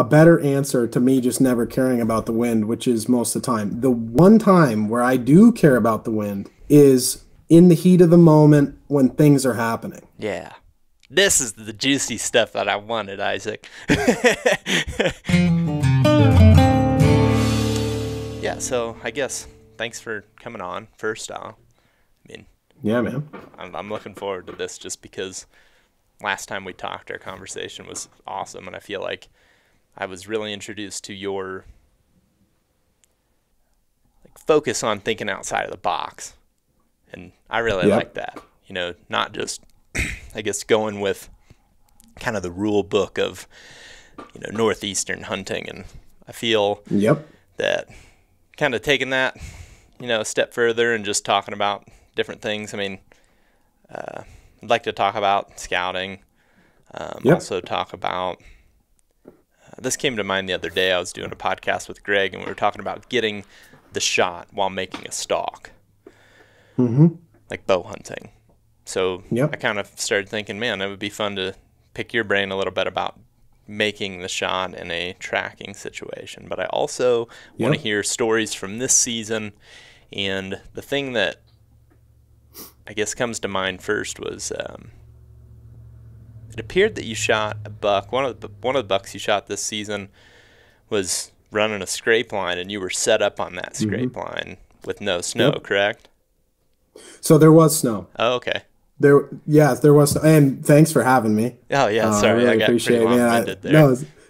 a better answer to me just never caring about the wind, which is most of the time. The one time where I do care about the wind is in the heat of the moment when things are happening. Yeah. This is the juicy stuff that I wanted, Izaak. Yeah, so I guess thanks for coming on, first off. I mean, yeah, man. I'm looking forward to this just because last time we talked, our conversation was awesome, and I feel like I was really introduced to your focus on thinking outside of the box, and I really like that. You know, not just, I guess, going with kind of the rule book of, you know, northeastern hunting, and I feel that kind of taking that, you know, a step further and just talking about different things. I mean, I'd like to talk about scouting, also talk about, this came to mind the other day. I was doing a podcast with Greg, and we were talking about getting the shot while making a stalk, like bow hunting. So I kind of started thinking, man, it would be fun to pick your brain a little bit about making the shot in a tracking situation. But I also want to hear stories from this season. And the thing that I guess comes to mind first was it appeared that you shot a buck. One of the bucks you shot this season was running a scrape line, and you were set up on that scrape line with no snow, correct? So there was snow. Oh, okay. There was, and thanks for having me. Oh yeah, sorry, I really appreciate it.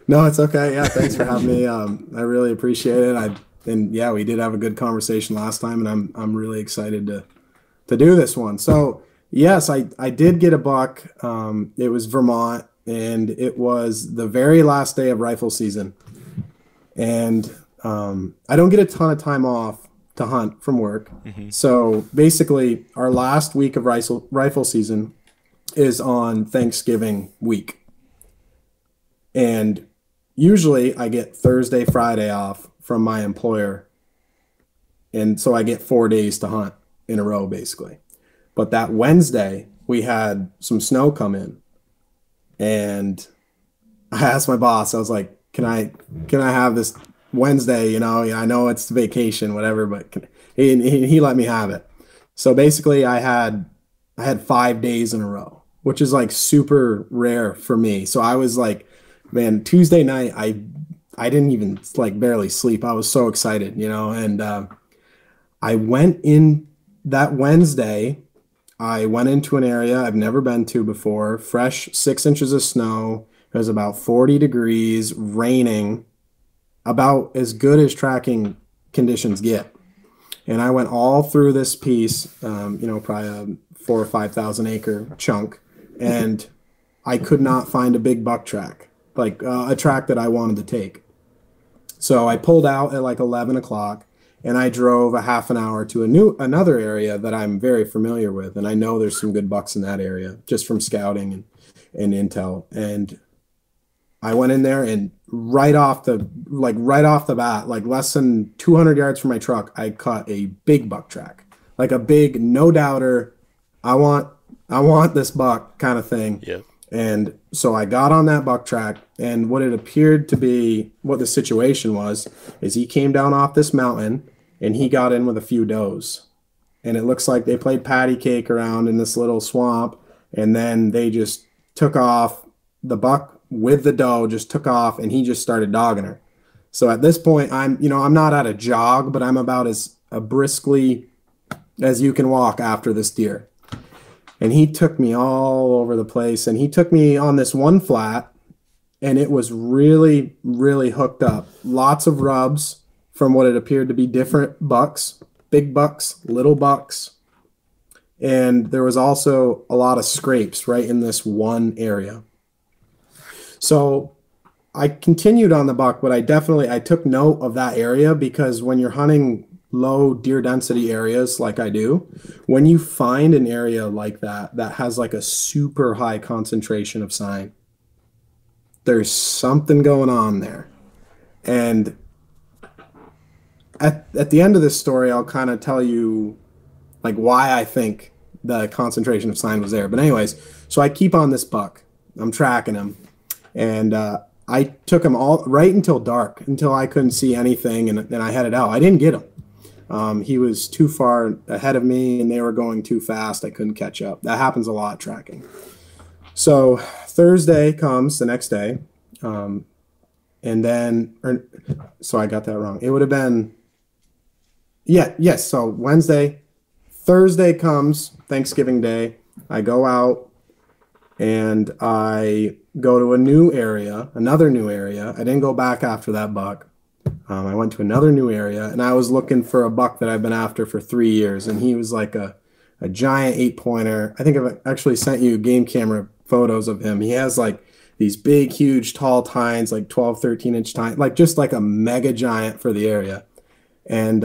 No, it's okay. Yeah, thanks for having me. I really appreciate it. We did have a good conversation last time, and I'm really excited to do this one. So yes, I did get a buck. It was Vermont, and it was the very last day of rifle season, and I don't get a ton of time off to hunt from work. So basically our last week of rifle season is on Thanksgiving week. And usually I get Thursday, Friday off from my employer. And so I get 4 days to hunt in a row, basically. But that Wednesday we had some snow come in, and I asked my boss, I was like, can I have this Wednesday, you know, I know it's vacation, whatever, but he let me have it. So basically I had 5 days in a row, which is like super rare for me. So I was like, man, Tuesday night, I didn't even barely sleep. I was so excited, you know, and I went in that Wednesday. I went into an area I've never been to before, fresh 6 inches of snow. It was about 40 degrees, raining, about as good as tracking conditions get. And I went all through this piece, probably a 4,000 or 5,000 acre chunk, and I could not find a big buck track, a track that I wanted to take. So I pulled out at 11 o'clock, and I drove a half an hour to another area that I'm very familiar with, and I know there's some good bucks in that area just from scouting and intel. And I went in there, and right off the bat, less than 200 yards from my truck, I caught a big buck track, like a big no doubter. I want this buck kind of thing. Yeah. And so I got on that buck track, and what it appeared to be, what the situation was, is he came down off this mountain and he got in with a few does, and it looks like they played patty cake around in this little swamp, and then they just took off. The buck with the doe just took off, and he just started dogging her. So at this point, I'm not at a jog, but I'm about as briskly as you can walk after this deer. And he took me all over the place, and he took me on this one flat, and it was really, really hooked up. Lots of rubs from what it appeared to be different bucks, big bucks, little bucks. And there was also a lot of scrapes right in this one area. So I continued on the buck, but I took note of that area, because when you're hunting low deer density areas like I do, when you find an area like that has a super high concentration of sign, there's something going on there. And at the end of this story, I'll kind of tell you why I think the concentration of sign was there. But anyways, so I keep on this buck. I'm tracking him. And I took him all right until dark, until I couldn't see anything, and then I headed out. I didn't get him. He was too far ahead of me, and they were going too fast. I couldn't catch up. That happens a lot tracking. So Thursday comes the next day, and then, so I got that wrong. It would have been, yes. So Wednesday, Thursday comes, Thanksgiving Day. I go out and I go to another new area. I didn't go back after that buck. I went to another new area, and I was looking for a buck that I've been after for 3 years, and he was like a giant 8-pointer. I think I've actually sent you game camera photos of him. He has like these big, huge, tall tines, like 12, 13-inch tines, like just like a mega giant for the area. And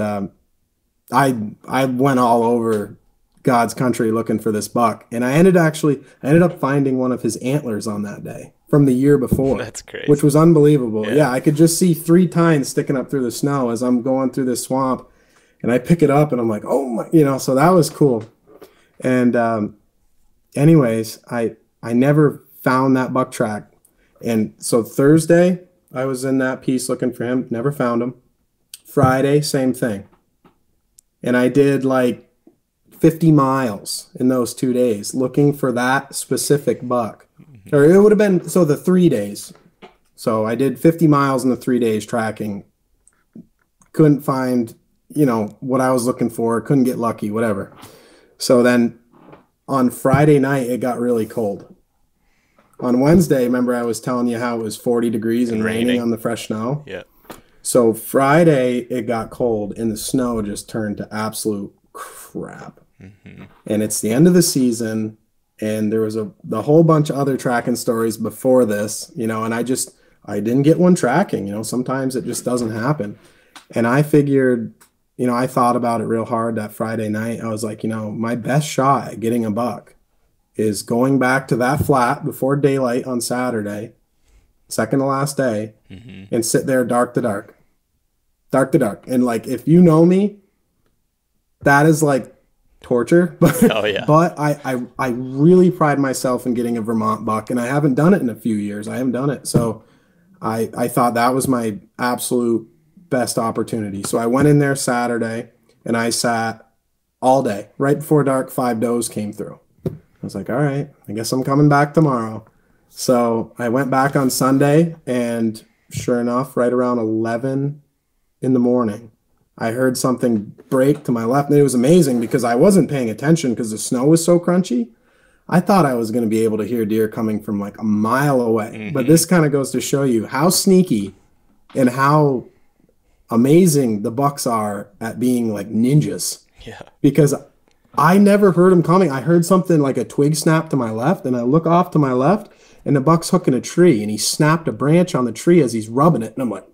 I went all over God's country looking for this buck, and I ended up finding one of his antlers on that day from the year before. That's crazy. Which was unbelievable. Yeah, I could just see 3 tines sticking up through the snow as I'm going through this swamp, and I pick it up and I'm like, oh my, so that was cool. And anyways, I never found that buck track. And so Thursday, I was in that piece looking for him, never found him. Friday, same thing. And I did like 50 miles in those 2 days looking for that specific buck. Or it would have been, so the 3 days. So I did 50 miles in the 3 days tracking. Couldn't find, what I was looking for. Couldn't get lucky, whatever. So then on Friday night, it got really cold. On Wednesday, remember I was telling you how it was 40 degrees and raining on the fresh snow? Yeah. So Friday, it got cold, and the snow just turned to absolute crap. And it's the end of the season, and there was the whole bunch of other tracking stories before this, and I didn't get one tracking. Sometimes it just doesn't happen. And I figured, I thought about it real hard that Friday night. I was like, my best shot at getting a buck is going back to that flat before daylight on Saturday, second to last day, and sit there dark to dark. And like, if you know me, that is like torture. But, but I really pride myself in getting a Vermont buck, and I haven't done it in a few years. I haven't done it. So I thought that was my absolute best opportunity. So I went in there Saturday, and I sat all day. Right before dark, 5 does came through. I was like, all right, I guess I'm coming back tomorrow. So I went back on Sunday, and sure enough, right around 11 in the morning, I heard something break to my left. And it was amazing because I wasn't paying attention because the snow was so crunchy. I thought I was going to be able to hear deer coming from like a mile away. But this kind of goes to show you how sneaky and how amazing the bucks are at being like ninjas. Yeah. Because I never heard him coming. I heard something like a twig snap to my left, and I look off to my left, and the buck's hooking a tree, and he snapped a branch on the tree as he's rubbing it. And I'm like,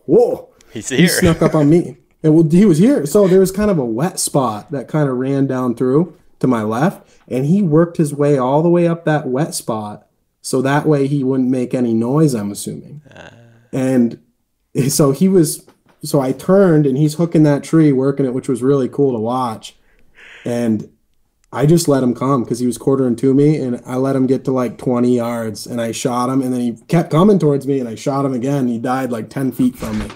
whoa. He's here. He snuck up on me. And he was here. So there was kind of a wet spot that kind of ran down through to my left, and he worked his way all the way up that wet spot so that way he wouldn't make any noise, I'm assuming. And so I turned, and he's hooking that tree, working it, which was really cool to watch. And I just let him come because he was quartering to me, and I let him get to like 20 yards, and I shot him, and then he kept coming towards me, and I shot him again. He died like 10 feet from me.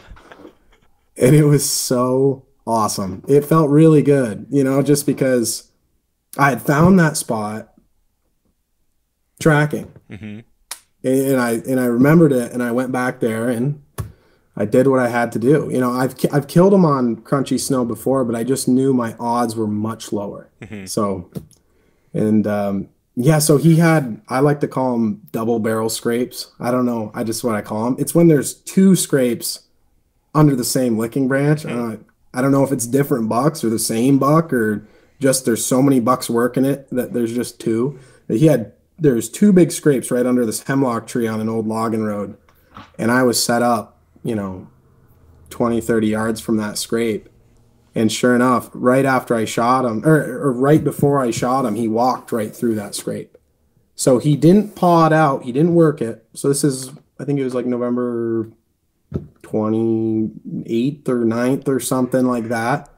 And it was so awesome. It felt really good, just because I had found that spot tracking. And I remembered it, and I went back there, and I did what I had to do. I've killed him on crunchy snow before, but I just knew my odds were much lower. So, and so he had, I like to call them double barrel scrapes. I don't know. What I call them. It's when there's 2 scrapes under the same licking branch. I don't know if it's different bucks or the same buck, or just there's so many bucks working it that there's just 2. There's 2 big scrapes right under this hemlock tree on an old logging road. And I was set up, 20, 30 yards from that scrape. And sure enough, right after I shot him, or right before I shot him, he walked right through that scrape. So he didn't paw it out. He didn't work it. So this is, I think it was like November 28th or 9th or something like that.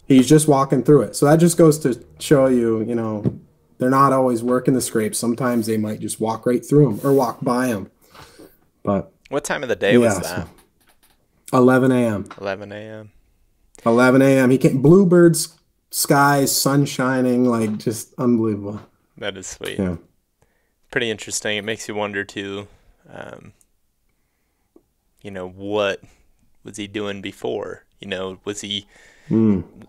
He's just walking through it. So that just goes to show you, they're not always working the scrapes. Sometimes they might just walk right through them or walk by them. But What time of the day was that? 11 a.m. 11 a.m. 11 a.m. He came, bluebirds, skies, sun shining, like just unbelievable. That is sweet. Yeah. Pretty interesting. It makes you wonder too, what was he doing before? Was he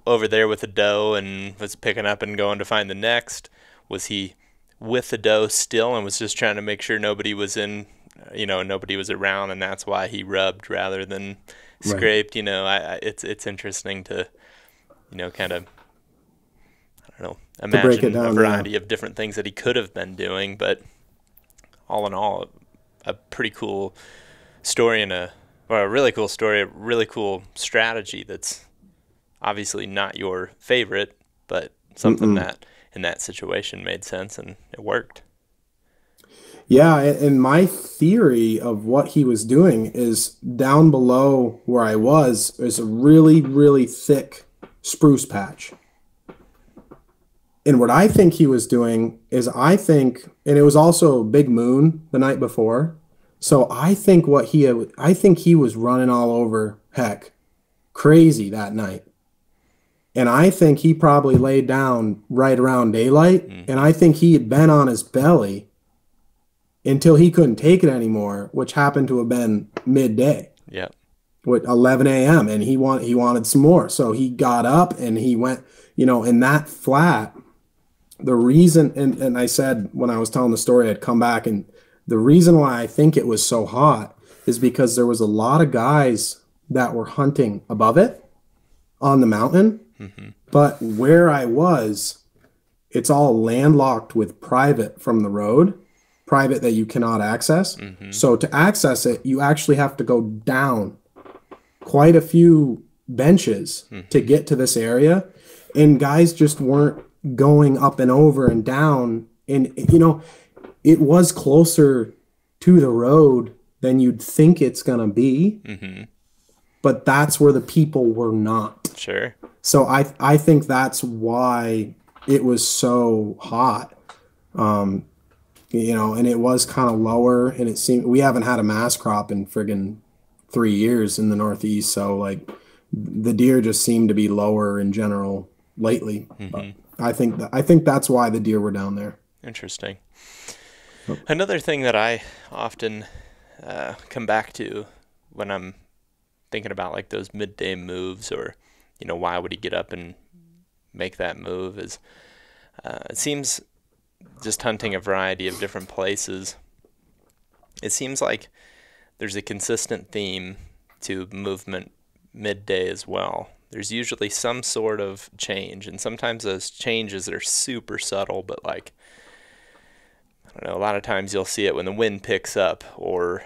over there with the doe and was picking up and going to find the next? Was he with the doe still and was just trying to make sure nobody was nobody was around, and that's why he rubbed rather than scraped? Right. It's interesting to, kind of, I don't know, imagine a variety of different things that he could have been doing, but all in all, a pretty cool story and a really cool story, a really cool strategy that's obviously not your favorite, but something that in that situation made sense and it worked. Yeah, and my theory of what he was doing is down below where I was, there's a really, really thick spruce patch. And what I think he was doing is and it was also a big moon the night before. So I think he was running all over heck crazy that night. And I think he probably laid down right around daylight. And I think he had been on his belly until he couldn't take it anymore, which happened to have been midday. Yeah. With 11 a.m. and he wanted some more. So he got up and he went, in that flat. The reason, and I said when I was telling the story, I'd come back, and the reason why I think it was so hot is because there was a lot of guys that were hunting above it on the mountain. But where I was, it's all landlocked with private from the road, private that you cannot access. So to access it, you actually have to go down quite a few benches to get to this area. And guys just weren't going up and over and down. And, it was closer to the road than you'd think it's going to be. But that's where the people were not. Sure. So I think that's why it was so hot. And it was kind of lower, and it seemed we haven't had a mass crop in friggin' 3 years in the Northeast. So like the deer just seemed to be lower in general lately. I think that's why the deer were down there. Interesting. Another thing that I often come back to when I'm thinking about like those midday moves, or why would he get up and make that move, is it seems, just hunting a variety of different places, it seems like there's a consistent theme to movement midday as well. There's usually some sort of change, and sometimes those changes are super subtle, but like, I don't know, a lot of times you'll see it when the wind picks up, or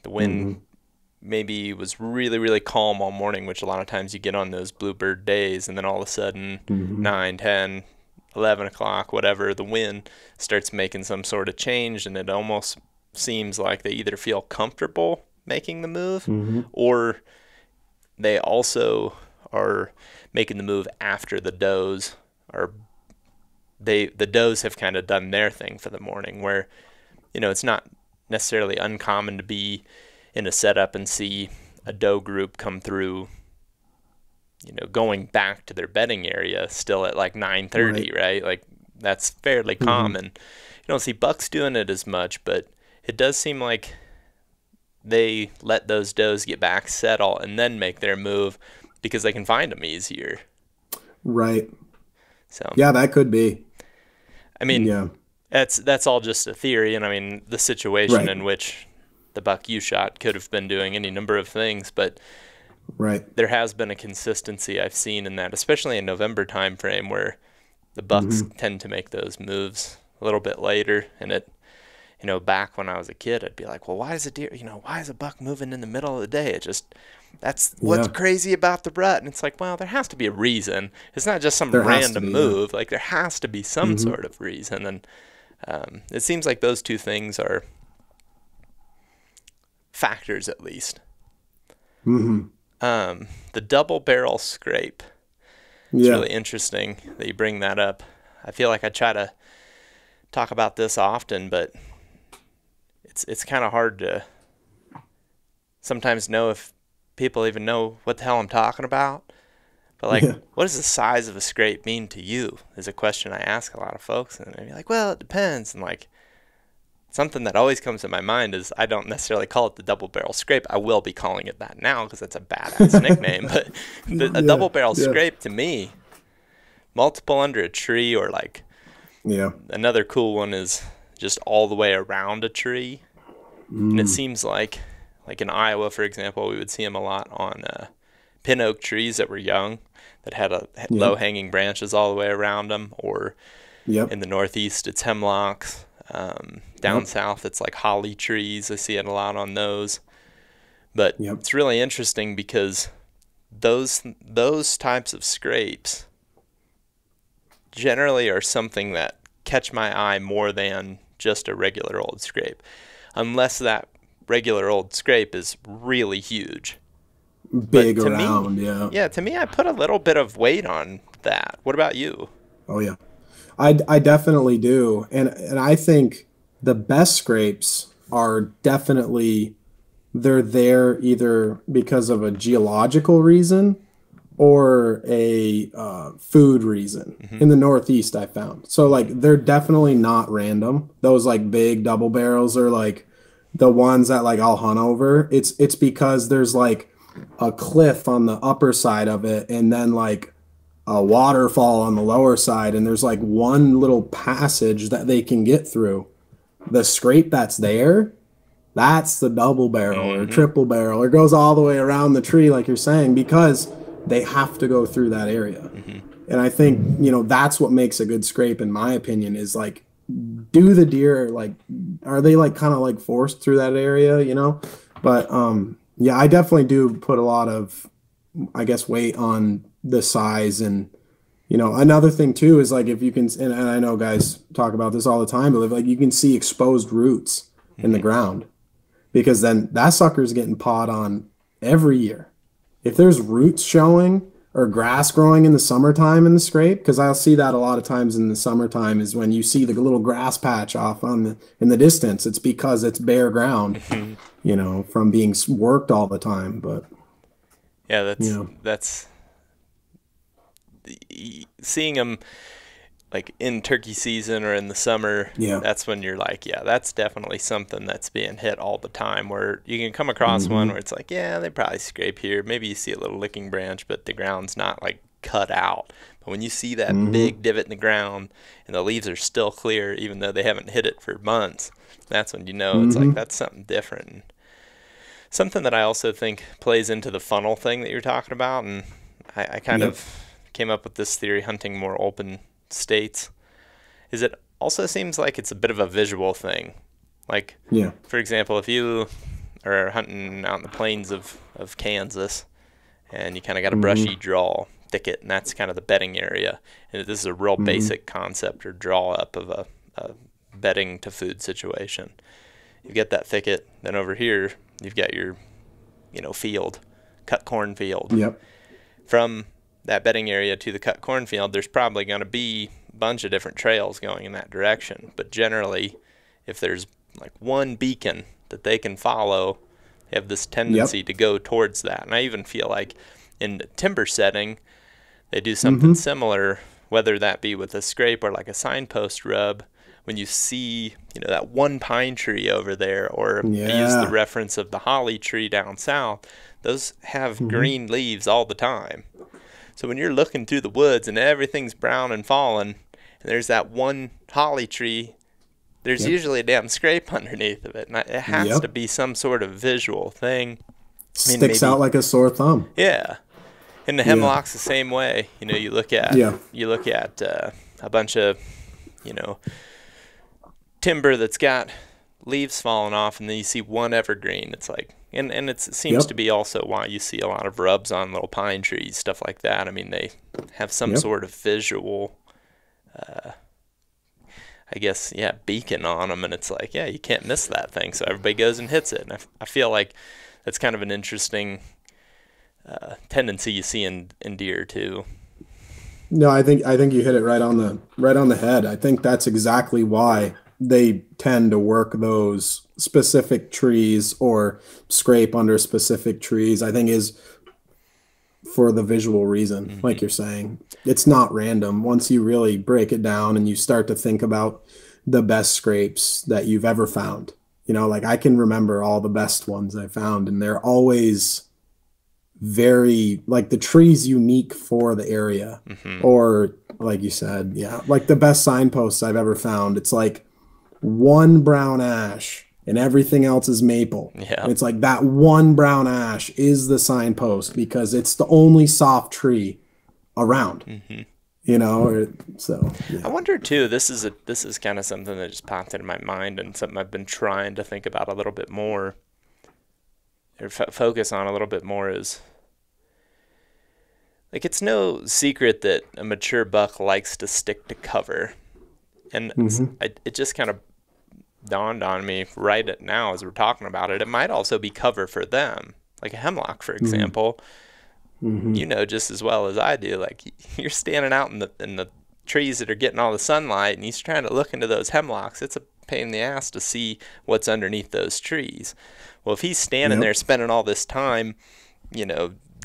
the wind maybe was really, really calm all morning, which a lot of times you get on those bluebird days, and then all of a sudden 9, 10, 11 o'clock, whatever, the wind starts making some sort of change, and it almost seems like they either feel comfortable making the move, or they also are making the move after the does are the does have kind of done their thing for the morning, where it's not necessarily uncommon to be in a setup and see a doe group come through, going back to their bedding area still at like 9:30, right? Like that's fairly common. You don't see bucks doing it as much, but it does seem like they let those does get back, settle, and then make their move because they can find them easier. Right. So yeah, that could be. I mean, that's all just a theory, and I mean the situation in which the buck you shot could have been doing any number of things, but there has been a consistency I've seen in that, especially in November time frame, where the bucks tend to make those moves a little bit later. And it, back when I was a kid, I'd be like, well, why is a deer, why is a buck moving in the middle of the day? That's what's crazy about the rut. And it's like, well, there has to be a reason. It's not just some random move. Like there has to be some sort of reason. And it seems like those two things are factors, at least. The double barrel scrape. It's really interesting that you bring that up. I feel like I try to talk about this often, but it's kind of hard to sometimes know if people even know what the hell I'm talking about. But like, Yeah. what does the size of a scrape mean to you? Is a question I ask a lot of folks, and they're like, well, it depends. And like, something that always comes to my mind is I don't necessarily call it the double barrel scrape. I will be calling it that now because that's a badass nickname. But a double barrel scrape to me, multiple under a tree, or like, another cool one is just all the way around a tree. And it seems like in Iowa, for example, we would see them a lot on pin oak trees that were young, that had low hanging branches all the way around them, or in the Northeast, it's hemlocks. Down south, it's like holly trees. I see it a lot on those. But it's really interesting because those types of scrapes generally are something that catch my eye more than just a regular old scrape, unless that regular old scrape is really huge. Big around, Yeah, to me, I put a little bit of weight on that. What about you? Oh, yeah. I definitely do. And I think the best scrapes are definitely, they're there either because of a geological reason or a food reason in the Northeast, I found. So like, they're definitely not random. Those like big double barrels are like the ones that like I'll hunt over. It's because there's like a cliff on the upper side of it, and then like a waterfall on the lower side, and there's like one little passage that they can get through. The scrape that's there, that's the double barrel or triple barrel, or goes all the way around the tree, like you're saying, because they have to go through that area. And I think, that's what makes a good scrape, in my opinion, is like, do the deer, like, are they like kind of like forced through that area, But I definitely do put a lot of, I guess, weight on the size. And another thing too is like, if you can, and I know guys talk about this all the time, but like you can see exposed roots in the ground, because then that sucker's getting pawed on every year. If there's roots showing or grass growing in the summertime in the scrape, because I'll see that a lot of times in the summertime, is when you see the little grass patch off in the distance, it's because it's bare ground, from being worked all the time. But yeah, that's seeing them like in turkey season or in the summer. That's when you're like, that's definitely something that's being hit all the time, where you can come across one where it's like, they probably scrape here. Maybe you see a little licking branch, but the ground's not like cut out. But when you see that big divot in the ground and the leaves are still clear, even though they haven't hit it for months, that's when it's like, that's something different. And something that I also think plays into the funnel thing that you're talking about, and I kind of came up with this theory, hunting more open states, is it also seems like it's a bit of a visual thing. Like, for example, if you are hunting out in the plains of Kansas, and you kind of got a brushy draw thicket, and that's kind of the bedding area, and this is a real basic concept or draw up of a bedding to food situation. You get that thicket, then over here you've got your field, cut cornfield. From that bedding area to the cut cornfield, there's probably going to be a bunch of different trails going in that direction. But generally, if there's like one beacon that they can follow, they have this tendency to go towards that. And I even feel like in the timber setting, they do something similar, whether that be with a scrape or like a signpost rub. When you see, that one pine tree over there, or I use the reference of the holly tree down south, those have green leaves all the time. So when you're looking through the woods and everything's brown and fallen, and there's that one holly tree, there's usually a damn scrape underneath of it. And it has to be some sort of visual thing. Sticks out like a sore thumb. Yeah. And the hemlock's the same way. You look at a bunch of, timber that's got leaves falling off, and then you see one evergreen. It's like, and it seems to be also why you see a lot of rubs on little pine trees, stuff like that. I mean, they have some sort of visual, beacon on them, and it's like, you can't miss that thing. So everybody goes and hits it. And I feel like that's kind of an interesting tendency you see in deer too. No, I think you hit it right on the head. I think that's exactly why they tend to work those specific trees or scrape under specific trees, I think is for the visual reason, like you're saying. It's not random. Once you really break it down and you start to think about the best scrapes that you've ever found, like I can remember all the best ones I found, and they're always very, like, the tree's unique for the area. Or like you said, like the best signposts I've ever found, it's like one brown ash and everything else is maple. And it's like that one brown ash is the signpost because it's the only soft tree around. So I wonder too, this is kind of something that just popped into my mind and something I've been trying to think about a little bit more, or focus on a little bit more, is like, it's no secret that a mature buck likes to stick to cover. And it just kind of dawned on me right now as we're talking about it. It might also be cover for them, like a hemlock, for example. Just as well as I do, like, you're standing out in the trees that are getting all the sunlight, and he's trying to look into those hemlocks. It's a pain in the ass to see what's underneath those trees. Well, if he's standing there spending all this time,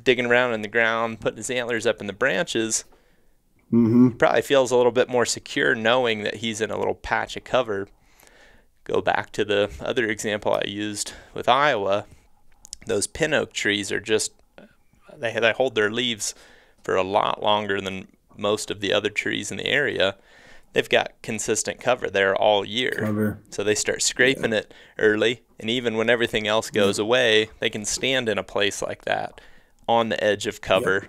digging around in the ground, putting his antlers up in the branches, he probably feels a little bit more secure knowing that he's in a little patch of cover. Go back to the other example I used with Iowa. Those pin oak trees are just, they hold their leaves for a lot longer than most of the other trees in the area. They've got consistent cover there all year. So they start scraping it early, and even when everything else goes away, they can stand in a place like that on the edge of cover.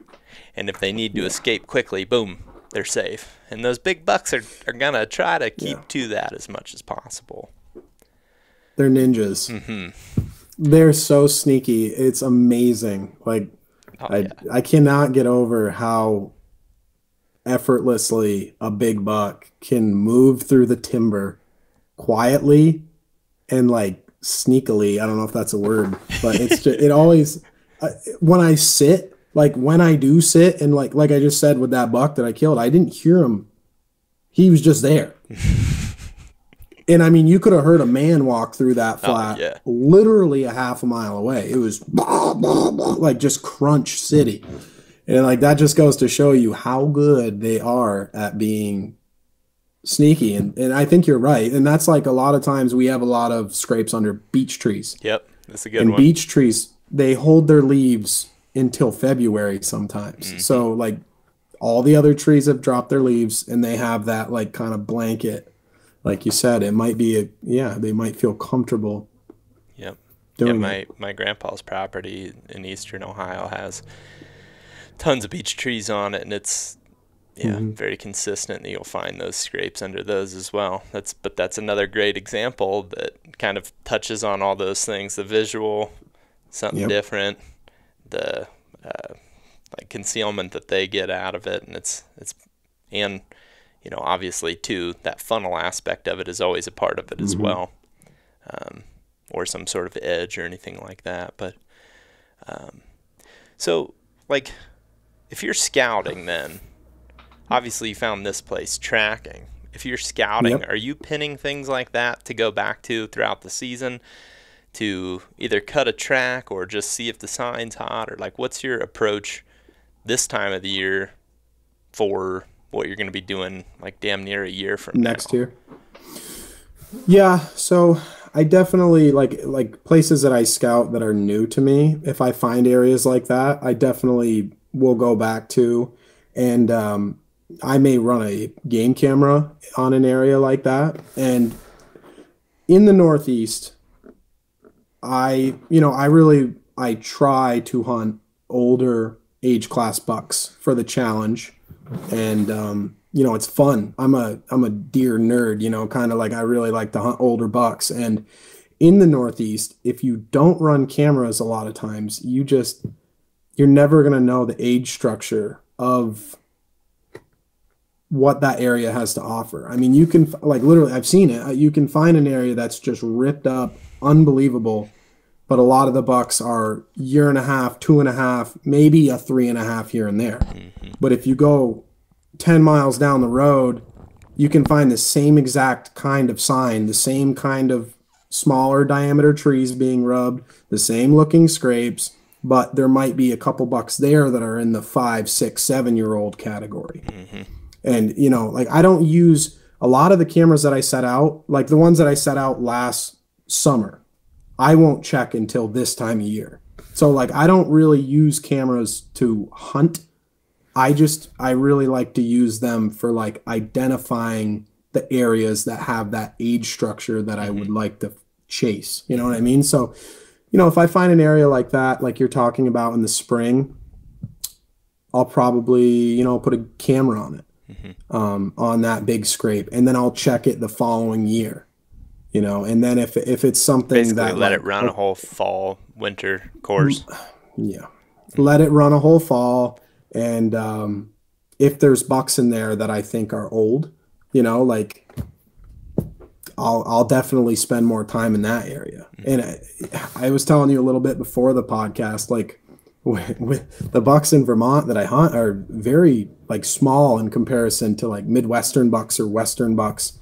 And if they need to escape quickly, boom, they're safe. And those big bucks are going to try to keep to that as much as possible. They're ninjas. They're so sneaky. It's amazing. Like, I cannot get over how effortlessly a big buck can move through the timber quietly and, like, sneakily. I don't know if that's a word, but it's just, it always, when I sit, like, when I do sit, and like I just said with that buck that I killed, I didn't hear him. He was just there. And I mean, you could have heard a man walk through that flat literally a half a mile away. It was blah, blah, blah, like just crunch city. And like, that just goes to show you how good they are at being sneaky. And I think you're right. And that's like, a lot of times we have a lot of scrapes under beech trees. Yep. That's a good one. And beech trees, they hold their leaves until February sometimes. So like, all the other trees have dropped their leaves and they have that, like, kind of blanket. Like you said, it might be they might feel comfortable. My grandpa's property in eastern Ohio has tons of beech trees on it, and it's very consistent that you'll find those scrapes under those as well. That's another great example that kind of touches on all those things: the visual, something different, the like concealment that they get out of it, and it's obviously too, that funnel aspect of it is always a part of it as well, or some sort of edge or anything like that. But so, like, if you're scouting, then obviously you found this place tracking. If you're scouting, are you pinning things like that to go back to throughout the season to either cut a track or just see if the sign's hot, or like, what's your approach this time of the year for what you're going to be doing, like, damn near a year from next year? Yeah, so I definitely like places that I scout that are new to me. If I find areas like that, I definitely will go back to, and I may run a game camera on an area like that. And in the Northeast, I try to hunt older age class bucks for the challenge. And it's fun. I'm a deer nerd, kind of like, I really like to hunt older bucks. And in the Northeast, if you don't run cameras a lot of times, you're never going to know the age structure of what that area has to offer. I mean, you can, like, literally, I've seen it. You can find an area that's just ripped up, unbelievable, but a lot of the bucks are 1.5 years, 2.5 years, maybe a 3.5 years here and there. But if you go 10 miles down the road you can find the same exact kind of sign, the same kind of smaller diameter trees being rubbed, the same looking scrapes, but there might be a couple bucks there that are in the 5, 6, 7-year-old category. Mm-hmm. And, you know, like I don't use a lot of the cameras that I set out, like the ones that I set out last summer, I won't check until this time of year. So like I don't really use cameras to hunt. I really like to use them for like identifying the areas that have that age structure that I would like to chase. You know what I mean? So, you know, if I find an area like that, like you're talking about in the spring, I'll probably, you know, put a camera on it, on that big scrape, and then I'll check it the following year, you know, and then if it's something basically that let it run a whole fall, winter course. Yeah. Let it run a whole fall. And if there's bucks in there that I think are old, you know, like I'll definitely spend more time in that area. And I was telling you a little bit before the podcast, like with the bucks in Vermont that I hunt are very like small in comparison to like Midwestern bucks or Western bucks.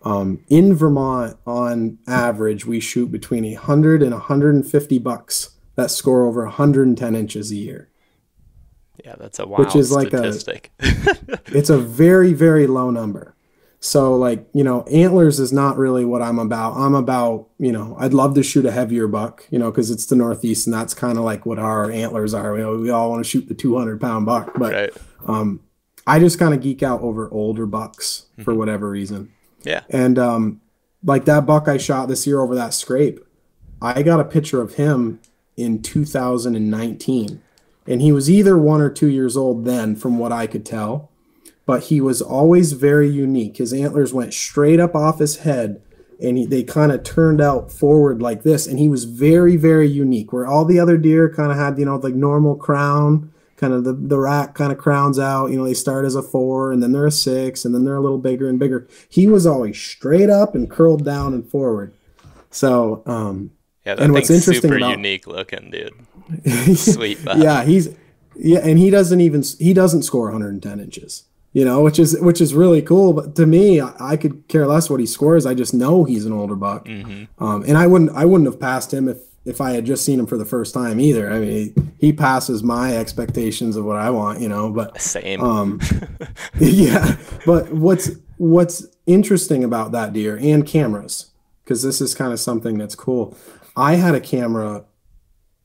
In Vermont, on average, we shoot between 100 and 150 bucks that score over 110 inches a year. Yeah, that's a wild statistic. It's a very, very low number. So like, you know, antlers is not really what I'm about. I'm about, you know, I'd love to shoot a heavier buck, you know, because it's the Northeast and that's kind of like what our antlers are. We all want to shoot the 200-pound buck, but right. I just kind of geek out over older bucks for whatever reason. Yeah. And like that buck I shot this year over that scrape, I got a picture of him in 2019. And he was either 1 or 2 years old then, from what I could tell. But he was always very unique. His antlers went straight up off his head, and they kind of turned out forward like this. And he was very, very unique, where all the other deer kind of had, you know, like normal crown, kind of the rack kind of crowns out. You know, they start as a 4, and then they're a 6, and then they're a little bigger and bigger. He was always straight up and curled down and forward. So, yeah, that thing's super unique looking, dude. Sweet buck. Yeah, and he doesn't score 110 inches, you know, which is really cool. But to me, I could care less what he scores. I just know he's an older buck. And I wouldn't have passed him if I had just seen him for the first time either. I mean, he passes my expectations of what I want, you know, but same. Yeah. But what's interesting about that deer and cameras, because this is kind of something that's cool. I had a camera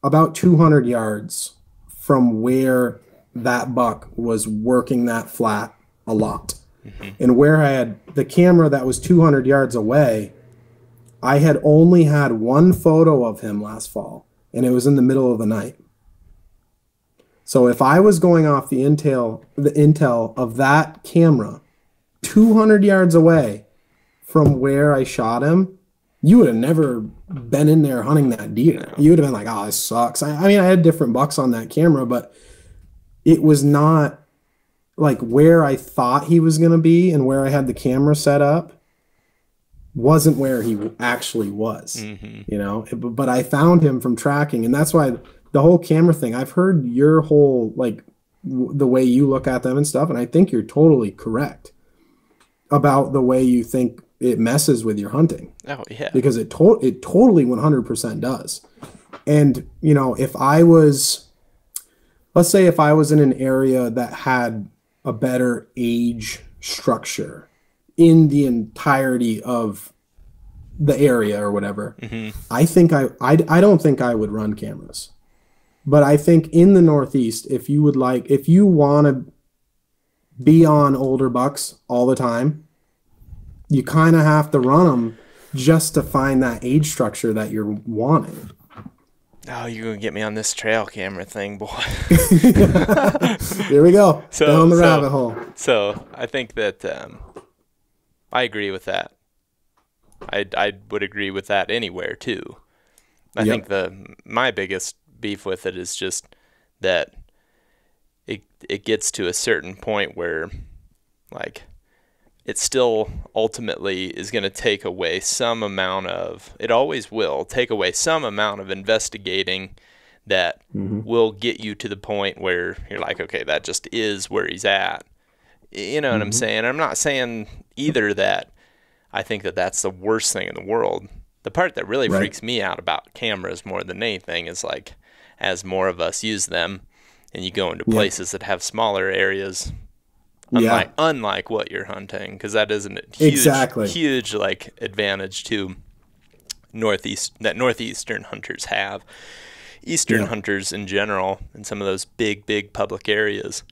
about 200 yards from where that buck was working that flat a lot. And where I had the camera that was 200 yards away, I had only had one photo of him last fall, and it was in the middle of the night. So if I was going off the intel of that camera 200 yards away from where I shot him, you would have never been in there hunting that deer. You would have been like, oh, this sucks. I mean, I had different bucks on that camera, but it was not like where I thought he was going to be and where I had the camera set up wasn't where he actually was, you know, but I found him from tracking. And that's why the whole camera thing, I've heard your whole, like the way you look at them and stuff. And I think you're totally correct about the way you think it messes with your hunting. Oh yeah. Because it totally 100% does. And, you know, let's say if I was in an area that had a better age structure in the entirety of the area or whatever, I don't think I would run cameras. But I think in the Northeast, if you want to be on older bucks all the time, you kind of have to run them just to find that age structure that you're wanting. Oh, you're going to get me on this trail camera thing, boy. Here we go. Down the rabbit hole. So I think that I agree with that. I would agree with that anywhere, too. I think my biggest beef with it is just that it gets to a certain point where, like, it still ultimately is going to take away some amount of, it always will take away some amount of investigating that will get you to the point where you're like, okay, that just is where he's at. You know what I'm saying? I'm not saying either that I think that that's the worst thing in the world. The part that really freaks me out about cameras more than anything is like, as more of us use them and you go into places that have smaller areas, unlike what you're hunting, because that isn't a huge like advantage to northeastern hunters have. Eastern hunters in general, in some of those big public areas,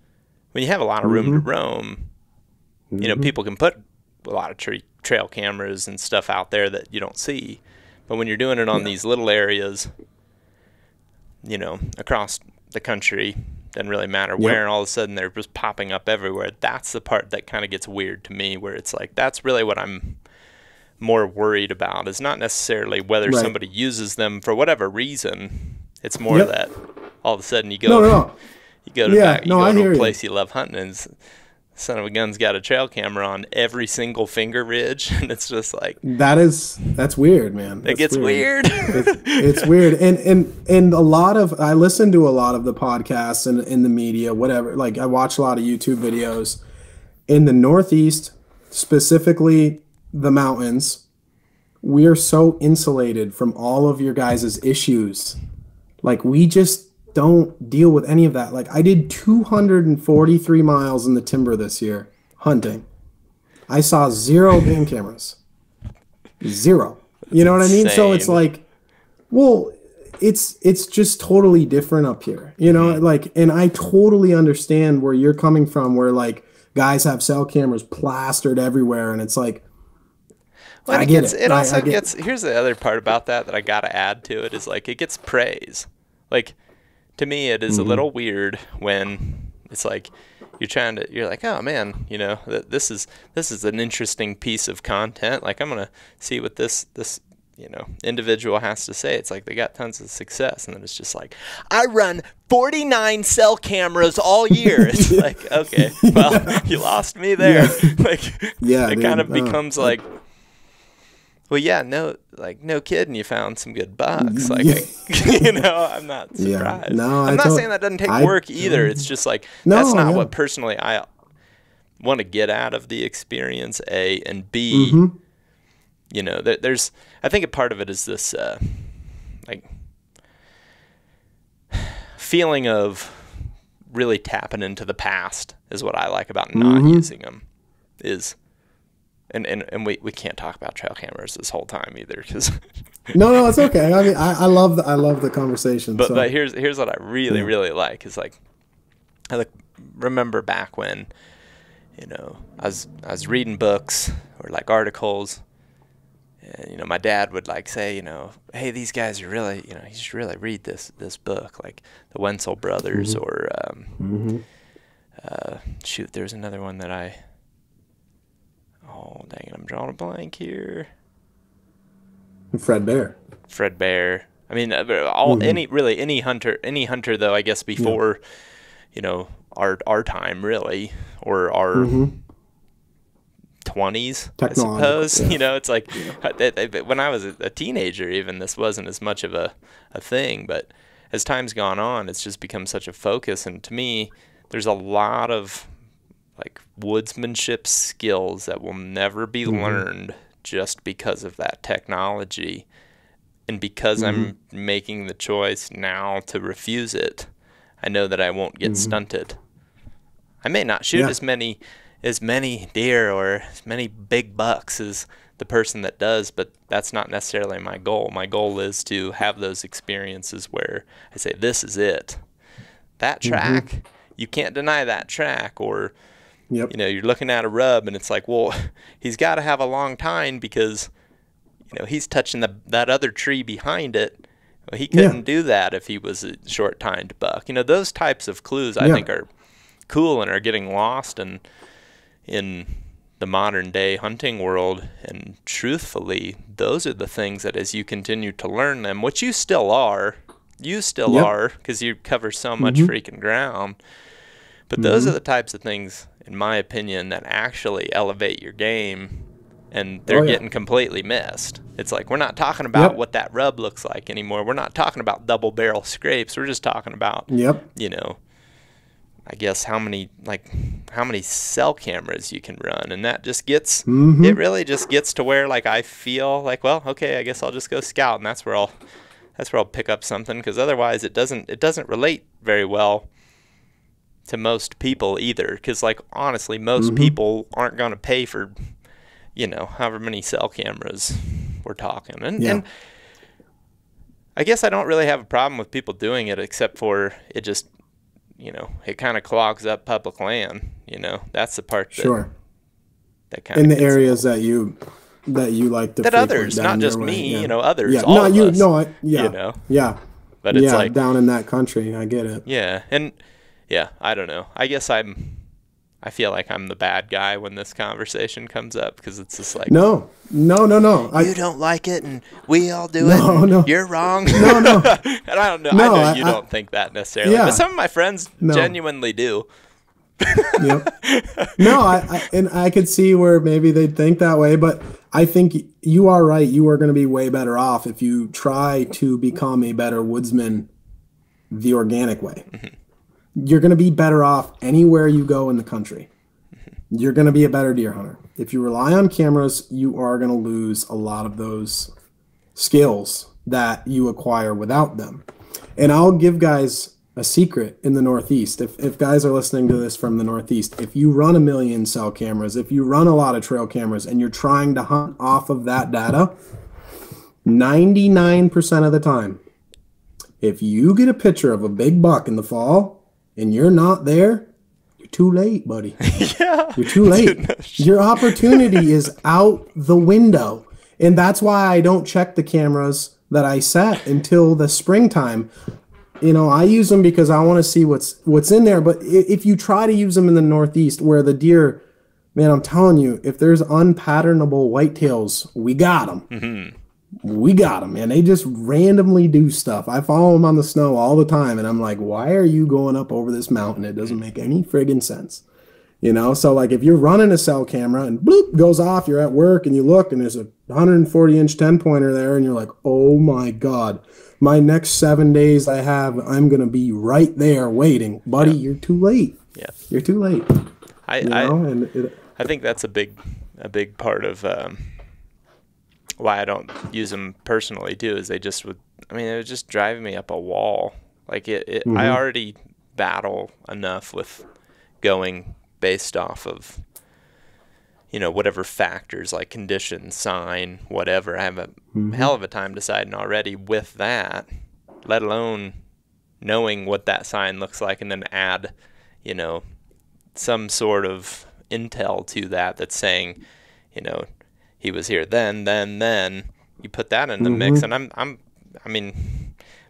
when you have a lot of room to roam, you know, people can put a lot of trail cameras and stuff out there that you don't see. But when you're doing it on these little areas, you know, across the country, doesn't really matter where, and all of a sudden they're just popping up everywhere. That's the part that kind of gets weird to me, where it's like, that's really what I'm more worried about, is not necessarily whether somebody uses them for whatever reason. It's more that all of a sudden you go you go to a place you love hunting, and son of a gun's got a trail camera on every single finger ridge, and it's just like, that's weird, man. It gets weird. It's weird, and a lot of, I listen to a lot of the podcasts and in the media, whatever. Like, I watch a lot of YouTube videos in the Northeast, specifically the mountains. We are so insulated from all of your guys' issues. Like, we just don't deal with any of that. Like, I did 243 miles in the timber this year hunting. I saw 0 game cameras. 0. You know what I mean? So it's like, well, it's just totally different up here. You know, like, and I totally understand where you're coming from, where like guys have cell cameras plastered everywhere, and it's like, well, I get it. It also gets, here's the other part about that I got to add to it, is like, it gets praise. Like, to me, it is a little weird when it's like you're like, oh man, you know, this is an interesting piece of content. Like, I'm gonna see what this you know, individual has to say. It's like they got tons of success, and then it's just like, I run 49 cell cameras all year. It's like, okay, well, you lost me there. Like, it kind of becomes like, well, no kidding, you found some good bucks. Like, you know, I'm not surprised. I'm not saying that doesn't take work either. It's just like, that's not what personally I want to get out of the experience, A, and B, you know, there's, I think a part of it is this, like, feeling of really tapping into the past is what I like about not using them, is... And we can't talk about trail cameras this whole time either, because no, it's okay. I mean, I love the conversation. But here's what I really like is, like, I remember back when, you know, I was reading books or like articles, and, you know, my dad would like say, you know, hey, these guys are really, you know, you should really read this book, like the Wenzel brothers, or shoot, there's another one that oh, dang it, I'm drawing a blank here. Fred Bear. I mean, any hunter though, I guess, before, you know, our time, really, or our 20s, I suppose. You know, it's like, when I was a teenager, even, this wasn't as much of a thing, but as time's gone on, it's just become such a focus. And to me, there's a lot of like woodsmanship skills that will never be learned just because of that technology. And because I'm making the choice now to refuse it, I know that I won't get stunted. I may not shoot as many deer or as many big bucks as the person that does, but that's not necessarily my goal. My goal is to have those experiences where I say, this is it. That track, you can't deny that track. Or you know, you're looking at a rub and it's like, well, he's got to have a long tine because, you know, he's touching that other tree behind it. Well, he couldn't do that if he was a short-tined buck. You know, those types of clues I think are cool and are getting lost in the modern-day hunting world. And truthfully, those are the things that, as you continue to learn them, which you still are because you cover so much freaking ground. But those are the types of things, in my opinion, that actually elevate your game, and they're getting completely missed. It's like, we're not talking about what that rub looks like anymore. We're not talking about double barrel scrapes. We're just talking about, you know, I guess how many cell cameras you can run, and that just gets it really just gets to where like I feel like, well, okay, I guess I'll just go scout, and that's where I'll pick up something, because otherwise it doesn't relate very well to most people either, because like honestly most people aren't going to pay for however many cell cameras we're talking, and I guess I don't really have a problem with people doing it, except for it just it kind of clogs up public land. That's the part that kind of in the areas that you like to that others, not just me, others, yeah. all no, of you, us, no, yeah, yeah. But it's like down in that country, I get it. Yeah, and I don't know. I guess I feel like I'm the bad guy when this conversation comes up, because it's just like, no. You don't like it, and we all do it. No. You're wrong. No. And I don't know. No, I know you don't think that necessarily, but some of my friends genuinely do. Yep. No, I could see where maybe they'd think that way, but I think you are right. You are going to be way better off if you try to become a better woodsman the organic way. You're going to be better off anywhere you go in the country. You're going to be a better deer hunter. If you rely on cameras, you are going to lose a lot of those skills that you acquire without them. And I'll give guys a secret in the Northeast. If guys are listening to this from the Northeast, if you run 1 million cell cameras, if you run a lot of trail cameras, and you're trying to hunt off of that data, 99% of the time, if you get a picture of a big buck in the fall and you're not there, you're too late, buddy. Yeah. You're too late. Your opportunity is out the window. And that's why I don't check the cameras that I set until the springtime. I use them because I want to see what's in there. But if you try to use them in the Northeast, where the deer, man, I'm telling you, if there's unpatternable whitetails, we got them. We got them, man. They just randomly do stuff. I follow them on the snow all the time, and I'm like, why are you going up over this mountain? It doesn't make any friggin' sense. So like if you're running a cell camera and bloop goes off, you're at work and you look and there's a 140-inch 10-pointer there, and you're like, oh my God, my next 7 days I'm going to be right there waiting. Buddy, you're too late. Yeah. You're too late. I think that's a big part of why I don't use them personally too, is it would just drive me up a wall. Like I already battle enough with going based off of whatever factors, like condition, sign, whatever. I have a hell of a time deciding already with that, let alone knowing what that sign looks like, and then add some sort of intel to that's saying he was here then you put that in the mix, and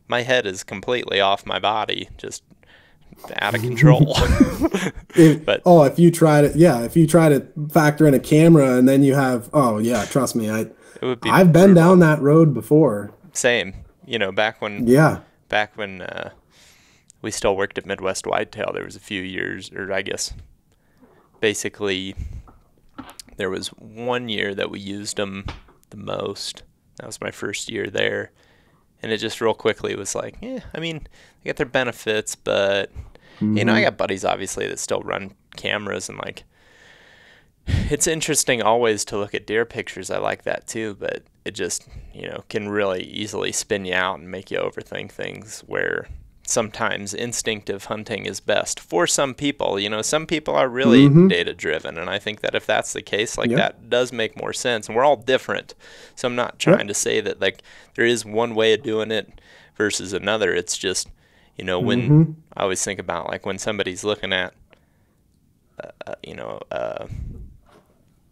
my head is completely off my body, just out of control. If you try to factor in a camera, and then you have, trust me, I've been down that road before. Same, back when we still worked at Midwest Whitetail, there was a few years, or I guess basically there was 1 year that we used them the most. That was my first year there. And it just real quickly was like, they got their benefits, but, I got buddies, obviously, that still run cameras. And, like, it's interesting always to look at deer pictures. I like that, too. But it just, can really easily spin you out and make you overthink things, where sometimes instinctive hunting is best for some people. Some people are really data driven, and I think that if that's the case, that does make more sense, and we're all different. So I'm not trying to say that like there is one way of doing it versus another. It's just when I always think about like when somebody's looking at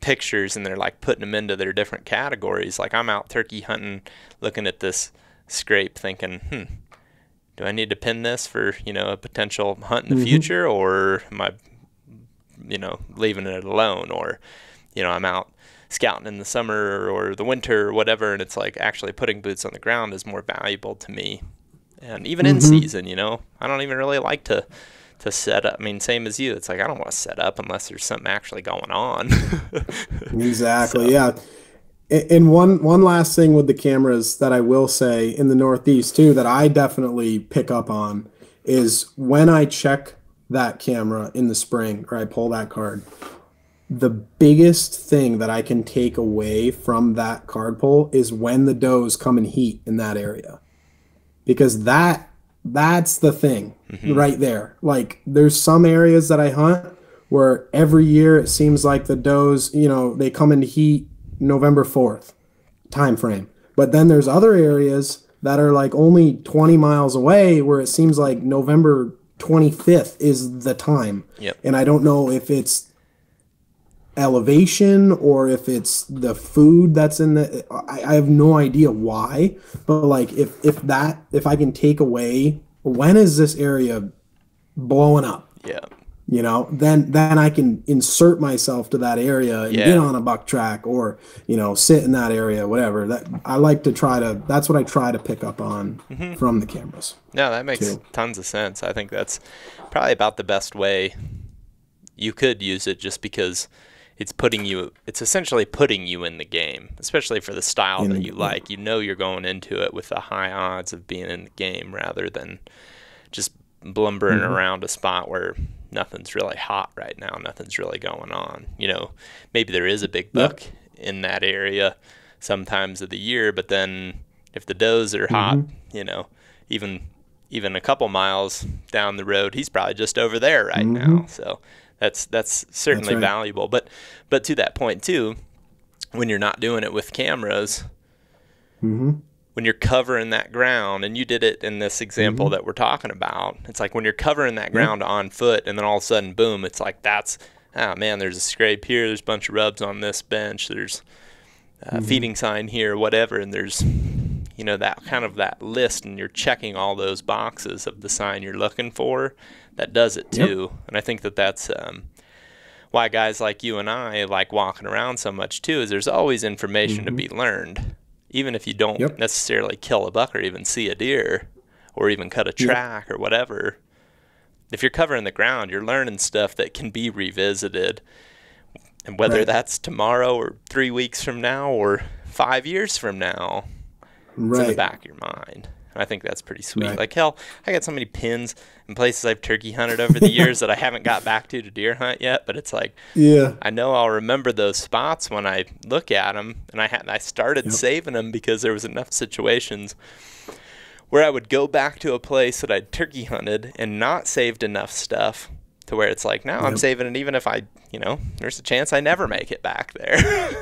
pictures and they're like putting them into their different categories. Like I'm out turkey hunting looking at this scrape thinking, do I need to pin this for, a potential hunt in the future, or am I, leaving it alone? Or, I'm out scouting in the summer or the winter or whatever, and it's like actually putting boots on the ground is more valuable to me. And even in season, I don't even really like to set up. I mean, same as you. It's like I don't want to set up unless there's something actually going on. Exactly, yeah. And one last thing with the cameras that I will say in the Northeast too that I definitely pick up on is when I check that camera in the spring, or I pull that card, the biggest thing that I can take away from that card pull is when the does come in heat in that area. Because that's the thing right there. Like, there's some areas that I hunt where every year it seems like the does, they come into heat November 4th time frame. But then there's other areas that are like only 20 miles away where it seems like November 25th is the time. Yep. And I don't know if it's elevation or if it's the food that's in the, I have no idea why, but like if I can take away when is this area blowing up, then I can insert myself to that area and get on a buck track or sit in that area, whatever. That I like to that's what I try to pick up on from the cameras. No, that makes tons of sense. I think that's probably about the best way you could use it, just because it's essentially putting you in the game, especially for the style that you like. You're going into it with the high odds of being in the game rather than just blumbering around a spot where nothing's really hot right now, nothing's really going on. Maybe there is a big buck in that area sometimes of the year, but then if the does are hot, even a couple miles down the road, he's probably just over there right now. So that's certainly valuable. But to that point too, when you're not doing it with cameras, when you're covering that ground, and you did it in this example that we're talking about, it's like when you're covering that ground on foot, and then all of a sudden, boom, it's like oh man, there's a scrape here, there's a bunch of rubs on this bench, there's a feeding sign here, whatever, and there's that kind of that list, and you're checking all those boxes of the sign you're looking for. That does it too. And I think that's why guys like you and I like walking around so much too, is there's always information to be learned, even if you don't necessarily kill a buck or even see a deer or even cut a track or whatever. If you're covering the ground, you're learning stuff that can be revisited, and whether that's tomorrow or 3 weeks from now or 5 years from now, it's in the back of your mind. And I think that's pretty sweet. Like, hell, I got so many pins in places I've turkey hunted over the years that I haven't got back to deer hunt yet, but it's like, I know I'll remember those spots when I look at them, and I started saving them because there was enough situations where I would go back to a place that I'd turkey hunted and not saved enough stuff to where it's like, now I'm saving it even if there's a chance I never make it back there.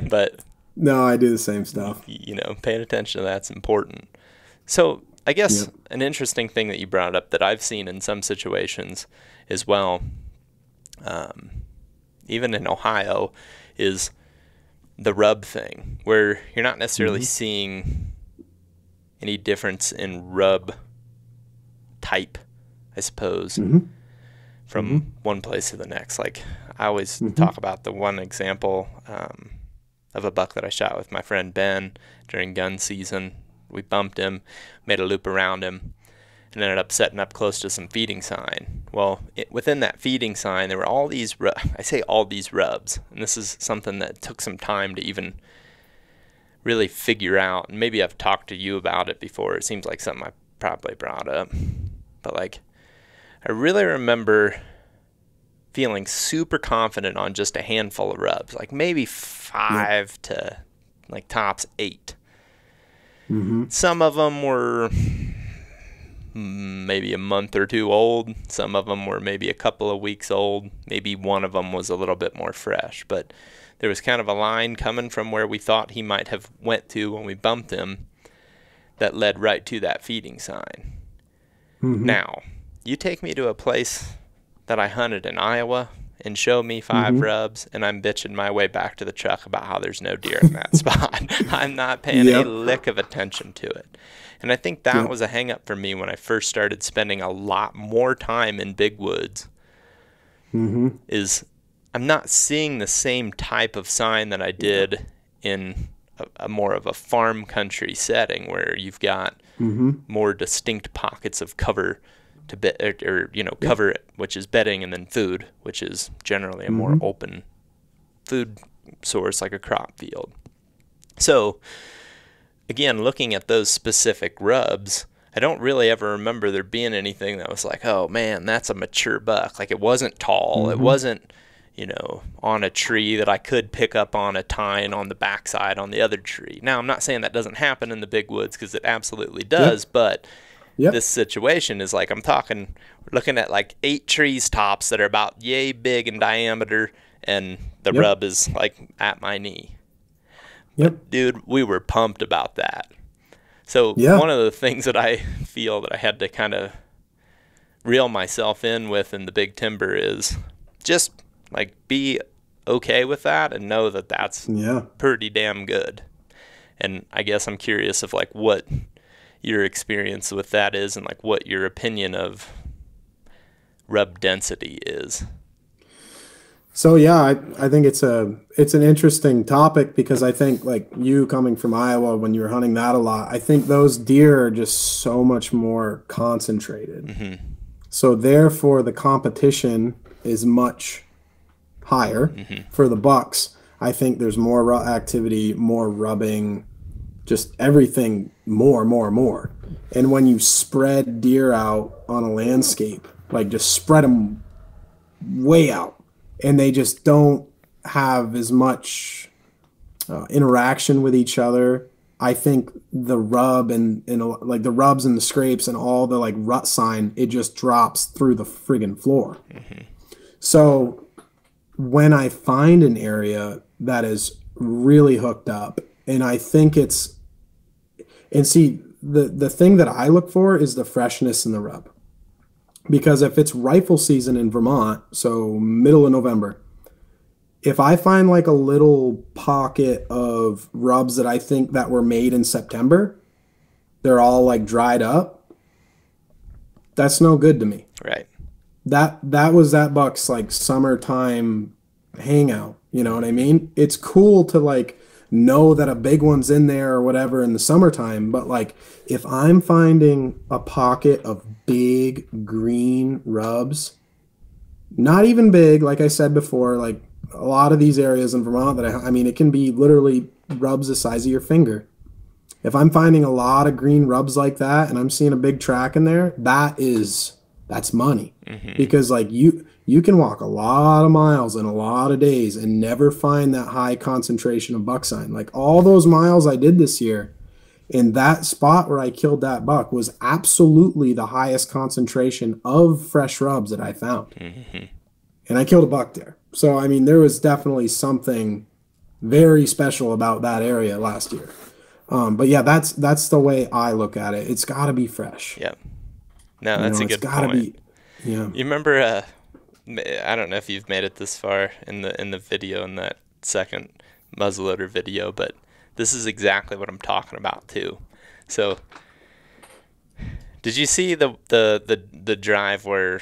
But no, I do the same stuff. Paying attention to that's important. So I guess an interesting thing that you brought up that I've seen in some situations as well, even in Ohio, is the rub thing, where you're not necessarily seeing any difference in rub type, I suppose, from one place to the next. Like, I always talk about the one example of a buck that I shot with my friend Ben during gun season. We bumped him, made a loop around him, and ended up setting up close to some feeding sign. Well, within that feeding sign, there were all these rubs, and this is something that took some time to even really figure out, and maybe I've talked to you about it before. It seems like something I probably brought up, but like, I really remember feeling super confident on just a handful of rubs, like maybe 5 to like tops 8. Some of them were maybe a month or 2 old. Some of them were maybe a couple of weeks old. Maybe one of them was a little bit more fresh, but there was kind of a line coming from where we thought he might have went to when we bumped him that led right to that feeding sign. Now, you take me to a place that I hunted in Iowa and show me 5 rubs, and I'm bitching my way back to the truck about how there's no deer in that spot. I'm not paying a lick of attention to it. And I think that was a hang up for me when I first started spending a lot more time in big woods, is I'm not seeing the same type of sign that I did in a more of a farm country setting where you've got more distinct pockets of cover to bed, or cover it, which is bedding, and then food, which is generally a more open food source like a crop field. So again, looking at those specific rubs, I don't really ever remember there being anything that was like, oh man, that's a mature buck. Like, it wasn't tall. It wasn't, you know, on a tree that I could pick up on a tine on the backside on the other tree. Now, I'm not saying that doesn't happen in the big woods, because it absolutely does, but this situation is like, we're looking at like 8 trees tops that are about yay big in diameter, and the rub is like at my knee. But dude, we were pumped about that. So one of the things that I feel that I had to kind of reel myself in with in the big timber is just like be okay with that and know that that's pretty damn good. And I guess I'm curious of like what your experience with that is, and like what your opinion of rub density is. So I think it's an interesting topic, because I think, like, you coming from Iowa, when you were hunting that a lot, I think those deer are just so much more concentrated. So therefore the competition is much higher for the bucks. I think there's more activity, more rubbing, just everything more. And when you spread deer out on a landscape, like just spread them way out, and they just don't have as much interaction with each other, I think the rub and like the rubs and the scrapes and all the like rut sign, it just drops through the friggin' floor. So when I find an area that is really hooked up, and I think it's, and see, the thing that I look for is the freshness in the rub. Because if it's rifle season in Vermont, so middle of November, if I find like a little pocket of rubs that I think that were made in September, they're all like dried up, that's no good to me. Right. That was that buck's like summertime hangout. You know what I mean? It's cool to like know that a big one's in there or whatever in the summertime, but like if I'm finding a pocket of big green rubs, not even big, like I said before, like a lot of these areas in Vermont that I mean, it can be literally rubs the size of your finger. If I'm finding a lot of green rubs like that and I'm seeing a big track in there, that's money. Because like you can walk a lot of miles in a lot of days and never find that high concentration of buck sign. Like all those miles I did this year, in that spot where I killed that buck was absolutely the highest concentration of fresh rubs that I found. And I killed a buck there. So, I mean, there was definitely something very special about that area last year. But yeah, that's the way I look at it. It's got to be fresh. Yeah. No, that's a good point. You remember, I don't know if you've made it this far in the video, in that second muzzleloader video, but this is exactly what I'm talking about too. So, did you see the drive where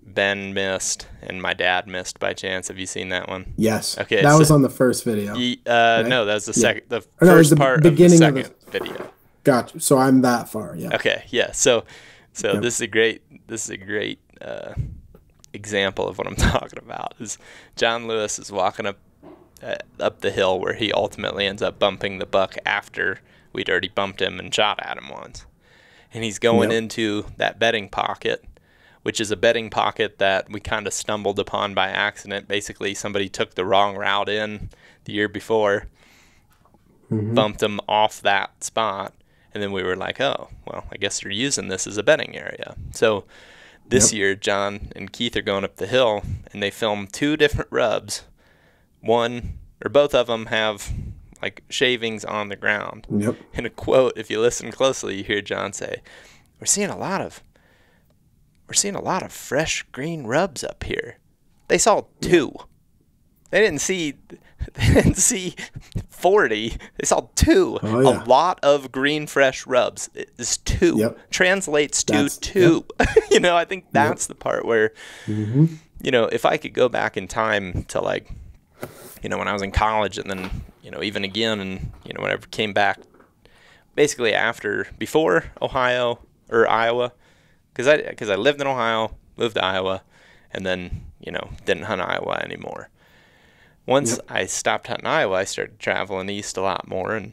Ben missed and my dad missed by chance? Have you seen that one? Yes. Okay. That was on the first video. Right? No, that was the second. The first part of the second video. Gotcha. So I'm that far. Yeah. Okay. Yeah. So this is a great example of what I'm talking about. Is John Lewis is walking up the hill where he ultimately ends up bumping the buck after we'd already bumped him and shot at him once, and he's going into that bedding pocket, which is a bedding pocket that we kind of stumbled upon by accident. Basically, somebody took the wrong route in the year before, bumped him off that spot, and then we were like, oh, well, I guess they're using this as a bedding area. So this year, John and Keith are going up the hill, and they film 2 different rubs. One, or both of them, have like shavings on the ground. In a quote, if you listen closely, you hear John say, we're seeing a lot of fresh green rubs up here. They saw 2. They didn't see 40. They saw 2. A lot of green fresh rubs is 2. Translates to 2. You know, I think that's the part where, you know, if I could go back in time to, like, you know, when I was in college, and then, you know, even again, and, you know, whenever I came back, basically before Ohio or Iowa, because I lived in Ohio, moved to Iowa, and then, you know, didn't hunt Iowa anymore. Once I stopped hunting Iowa, I started traveling east a lot more, and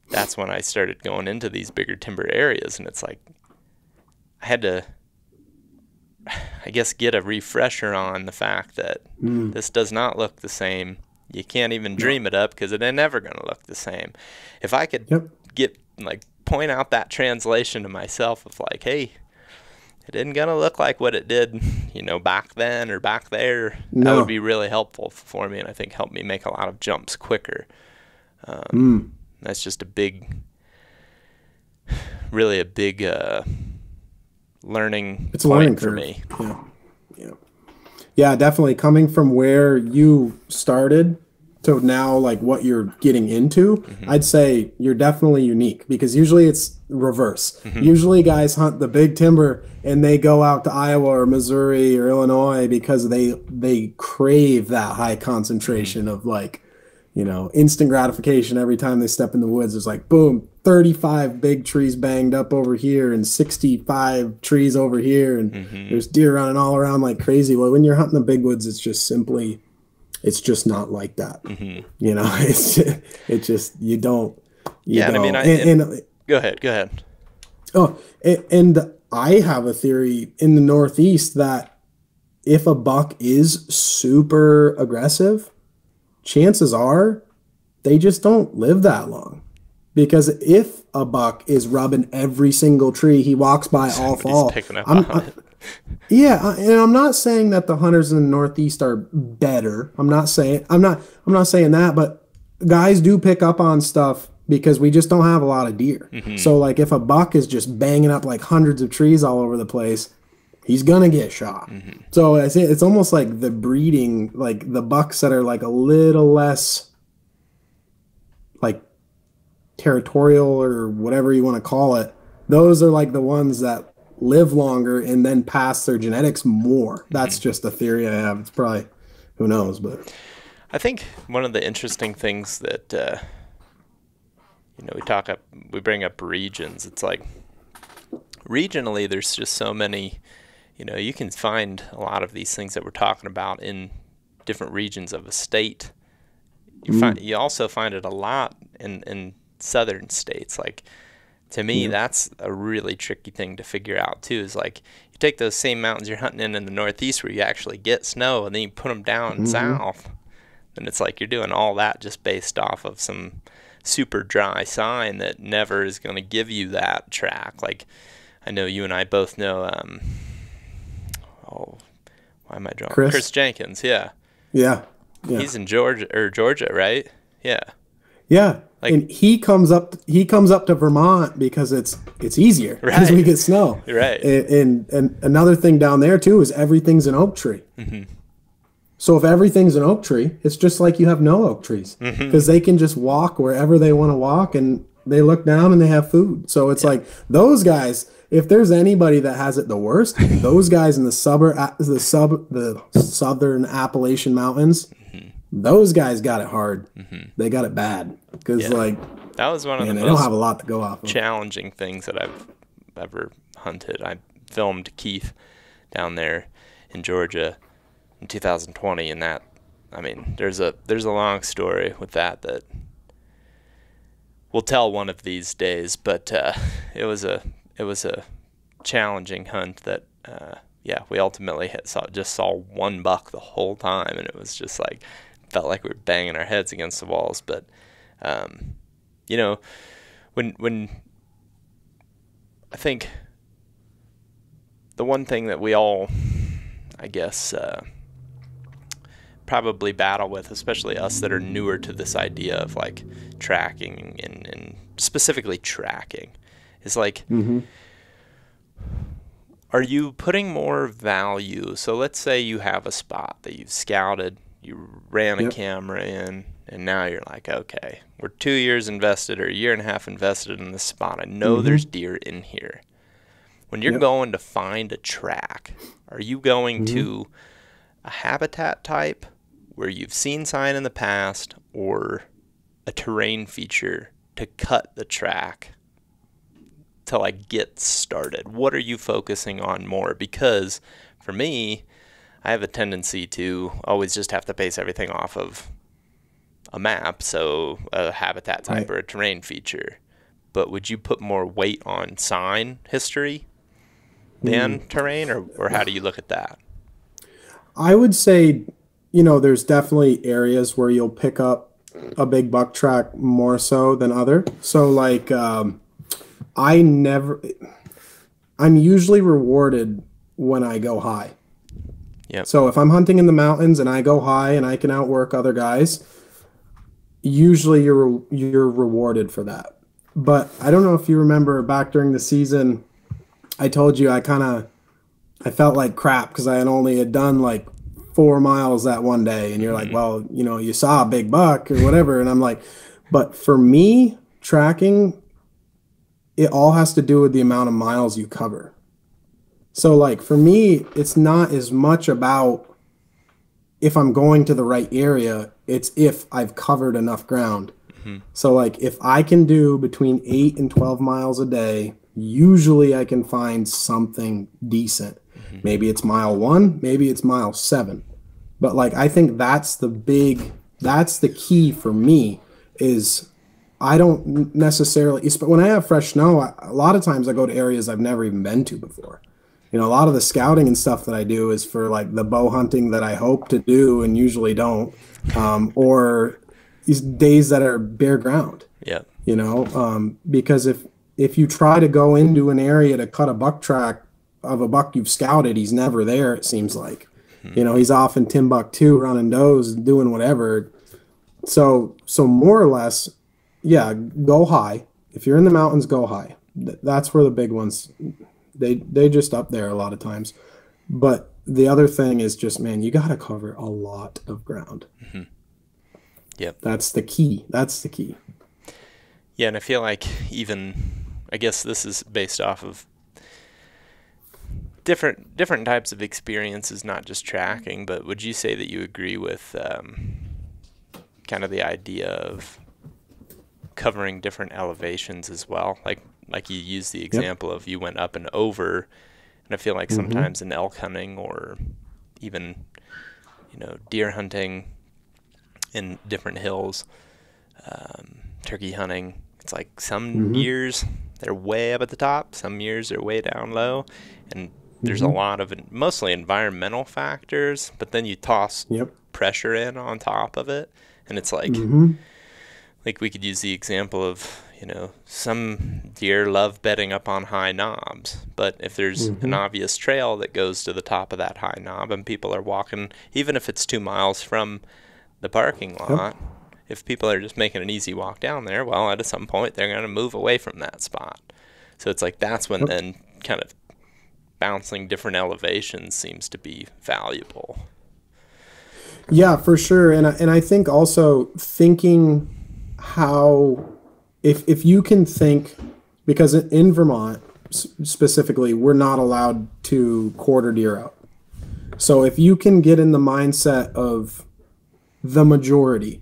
that's when I started going into these bigger timber areas, and it's like, I had to, I guess, get a refresher on the fact that this does not look the same. You can't even dream it up because it ain't never going to look the same. If I could point out that translation to myself of like, hey, it isn't going to look like what it did, back then or back there, that would be really helpful for me, and I think help me make a lot of jumps quicker. That's just really a big learning point for me. Yeah, definitely. Coming from where you started to now, like what you're getting into, I'd say you're definitely unique, because usually it's reverse. Usually guys hunt the big timber and they go out to Iowa or Missouri or Illinois because they crave that high concentration of like, instant gratification every time they step in the woods. It's like, boom, 35 big trees banged up over here and 65 trees over here, and there's deer running all around like crazy. Well, when you're hunting the big woods, it's just not like that. It's just, you don't. Go ahead. Oh, and I have a theory in the Northeast that if a buck is super aggressive, chances are they just don't live that long. Because if a buck is rubbing every single tree he walks by all fall, and I'm not saying that the hunters in the Northeast are better. I'm not saying that, but guys do pick up on stuff because we just don't have a lot of deer. So like if a buck is just banging up like hundreds of trees all over the place, he's gonna get shot. So I say it's almost like the breeding, like the bucks that are like a little less like territorial or whatever you want to call it. Those are like the ones that live longer and then pass their genetics more. That's just a theory I have. It's probably, who knows, but I think one of the interesting things that we bring up regions. It's like regionally there's just so many, you can find a lot of these things that we're talking about in different regions of a state. You also find it a lot in southern states. Like, to me, that's a really tricky thing to figure out too, is like you take those same mountains you're hunting in the Northeast where you actually get snow, and then you put them down south, and it's like you're doing all that just based off of some super dry sign that never is going to give you that track. Like, I know you and I both know why am I drawing? Chris Jenkins. Yeah. He's in Georgia, right? Yeah. Like, and he comes up to Vermont because it's easier because we get snow. Right. And another thing down there too is everything's an oak tree. So if everything's an oak tree, it's just like you have no oak trees, because they can just walk wherever they want to walk, and they look down and they have food. So it's like those guys, if there's anybody that has it the worst, those guys in the southern Appalachian Mountains, those guys got it hard. They got it bad because that was one of the they don't have a lot to go off of. Challenging things that I've ever hunted. I filmed Keith down there in Georgia in 2020, and that, I mean, there's a long story with that we'll tell one of these days, but it was a challenging hunt that we ultimately just saw one buck the whole time, and it was just like, felt like we were banging our heads against the walls. But when I think the one thing that we all, I guess, probably battle with, especially us that are newer to this idea of like tracking and specifically tracking, is like, are you putting more value? So let's say you have a spot that you've scouted, you ran a camera in, and now you're like, okay, we're 2 years invested or a year and a half invested in this spot. I know there's deer in here. When you're going to find a track, are you going to a habitat type where you've seen sign in the past, or a terrain feature to cut the track to like get started? What are you focusing on more? Because for me, I have a tendency to always just have to base everything off of a map, so a habitat type or a terrain feature. But would you put more weight on sign history? than terrain, or how do you look at that? I would say, there's definitely areas where you'll pick up a big buck track more so than other. So like, I'm usually rewarded when I go high. Yep. So if I'm hunting in the mountains and I go high and I can outwork other guys, usually you're rewarded for that. But I don't know if you remember back during the season, I told you I felt like crap because I had done like 4 miles that one day, and you're like, well, you saw a big buck or whatever, and I'm like, but for me, tracking, it all has to do with the amount of miles you cover. So like for me, it's not as much about if I'm going to the right area, it's if I've covered enough ground. So like if I can do between 8 and 12 miles a day, usually I can find something decent. Maybe it's mile 1, maybe it's mile 7. But like I think that's the key for me is I don't necessarily, when I have fresh snow, a lot of times I go to areas I've never even been to before. A lot of the scouting and stuff that I do is for like the bow hunting that I hope to do and usually don't, or these days that are bare ground. Yeah. Because if you try to go into an area to cut a buck track of a buck you've scouted, he's never there, it seems like. He's off in Timbuktu running does, doing whatever. So more or less, yeah, go high. If you're in the mountains, go high. That's where the big ones, they just up there a lot of times. But the other thing is just, man, you got to cover a lot of ground. Yep. That's the key. Yeah, and I feel like I guess this is based off of different types of experiences, not just tracking, but would you say that you agree with kind of the idea of covering different elevations as well? Like you used the example of you went up and over, and I feel like sometimes in elk hunting or even, deer hunting in different hills, turkey hunting, it's like some years they're way up at the top, some years they're way down low, and there's a lot of mostly environmental factors, but then you toss pressure in on top of it, and it's like like we could use the example of some deer love bedding up on high knobs, but if there's an obvious trail that goes to the top of that high knob and people are walking, even if it's 2 miles from the parking lot, if people are just making an easy walk down there, well, at some point they're going to move away from that spot. So it's like that's when then kind of bouncing different elevations seems to be valuable. Yeah, for sure. And I think also thinking how, if you can think, because in Vermont specifically, we're not allowed to quarter deer out. So if you can get in the mindset of the majority,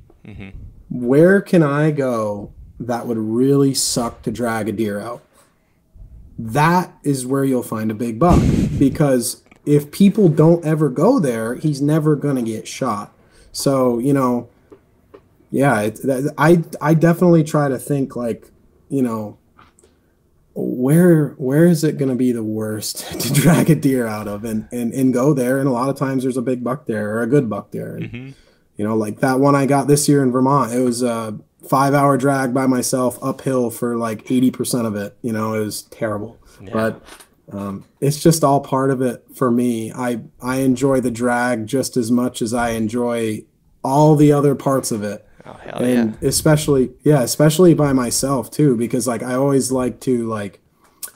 where can I go that would really suck to drag a deer out? That is where you'll find a big buck, because if people don't ever go there, he's never going to get shot. So, yeah, I definitely try to think like, where is it going to be the worst to drag a deer out of and go there. And a lot of times there's a big buck there or a good buck there. And, like that one I got this year in Vermont, it was a 5-hour drag by myself uphill for like 80% of it. It was terrible, but it's just all part of it for me. I enjoy the drag just as much as I enjoy all the other parts of it. Oh, hell and yeah. especially by myself too, because like I always like to like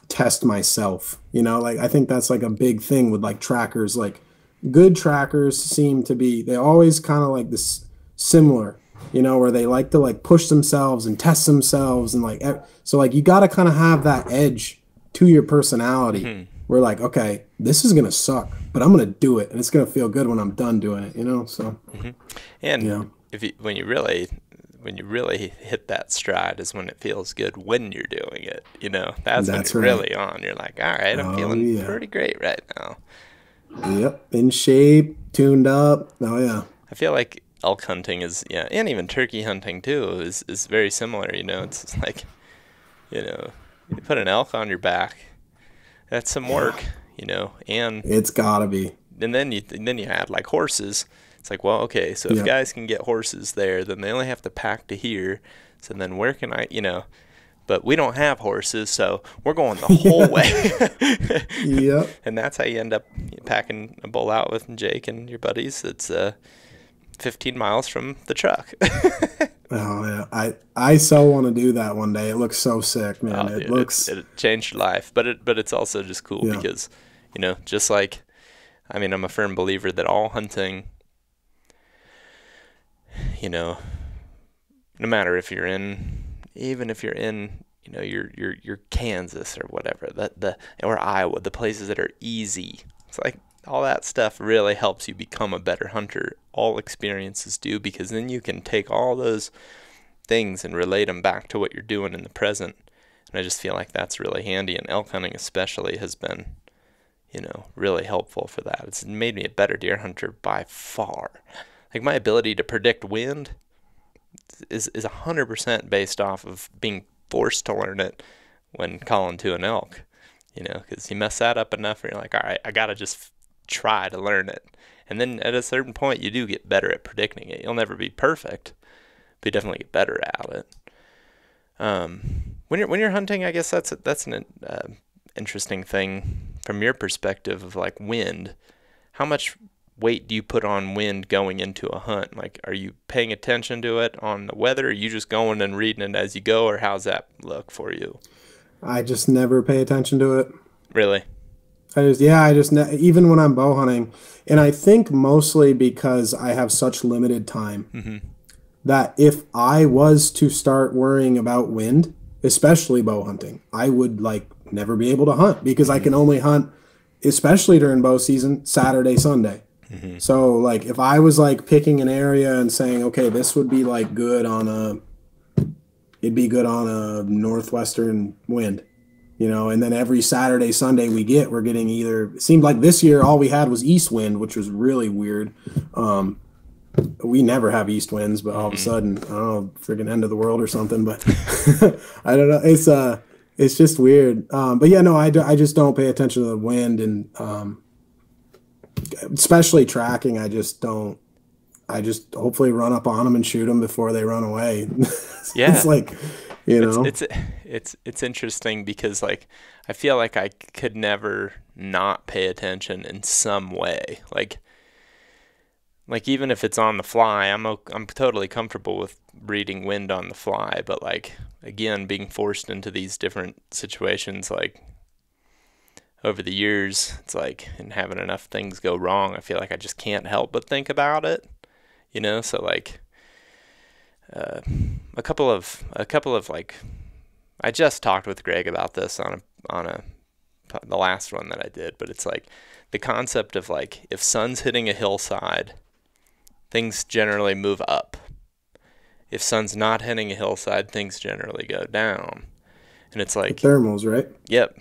test myself, like I think that's like a big thing with like trackers. Like good trackers seem to be, they always kind of like this similar, where they like to like push themselves and test themselves, and like so like you got to kind of have that edge to your personality. We're like, okay, this is gonna suck, but I'm gonna do it, and it's gonna feel good when I'm done doing it. So and when you really hit that stride is when it feels good when you're doing it. That's when you're really on. You're like, all right, I'm feeling pretty great right now. Yep, in shape, tuned up. Oh yeah. I feel like elk hunting is, and even turkey hunting too is very similar. It's like, you put an elk on your back, that's some work. and it's gotta be. And then you add like horses. It's like, well, okay, so if guys can get horses there, then they only have to pack to here. So then where can I, but we don't have horses, so we're going the whole way. Yep. And that's how you end up packing a bowl out with Jake and your buddies. It's 15 miles from the truck. Oh yeah, I so want to do that one day. It looks so sick, man. Oh, dude, it changed your life, but it's also just cool because, just like, I mean, I'm a firm believer that all hunting, no matter if you're in, even if you're in, your Kansas or whatever, or Iowa, the places that are easy. It's like all that stuff really helps you become a better hunter. All experiences do, because then you can take all those things and relate them back to what you're doing in the present. And I just feel like that's really handy, and elk hunting especially has been, really helpful for that. It's made me a better deer hunter by far. Like, my ability to predict wind is 100% based off of being forced to learn it when calling to an elk, because you mess that up enough and you're like, all right, I got to just try to learn it. And then at a certain point, you do get better at predicting it. You'll never be perfect, but you definitely get better at it. When you're hunting, I guess that's an interesting thing from your perspective of like wind. How much weight do you put on wind going into a hunt? Like, are you paying attention to it on the weather? Or are you just going and reading it as you go, or how's that look for you? I just never pay attention to it. Really? Even when I'm bow hunting, and I think mostly because I have such limited time, that if I was to start worrying about wind, especially bow hunting, I would like never be able to hunt, because I can only hunt, especially during bow season, Saturday, Sunday. So like if I was like picking an area and saying, okay, this would be like it'd be good on a northwestern wind, and then every Saturday, Sunday we're getting it seemed like this year all we had was east wind, which was really weird. We never have east winds, but all of a sudden, I don't know, freaking end of the world or something, but I don't know. It's just weird. But yeah, no, I just don't pay attention to the wind, and especially tracking. I just hopefully run up on them and shoot them before they run away. Yeah. It's like, it's interesting because like, I feel like I could never not pay attention in some way. Like even if it's on the fly, I'm totally comfortable with reading wind on the fly. But like, again, being forced into these different situations, like over the years, it's like, and having enough things go wrong, I feel like I just can't help but think about it, So like, a couple of like, I just talked with Greg about this on the last one that I did, but it's like the concept of like, if sun's hitting a hillside, things generally move up. If sun's not hitting a hillside, things generally go down. And it's like the thermals, right? Yep.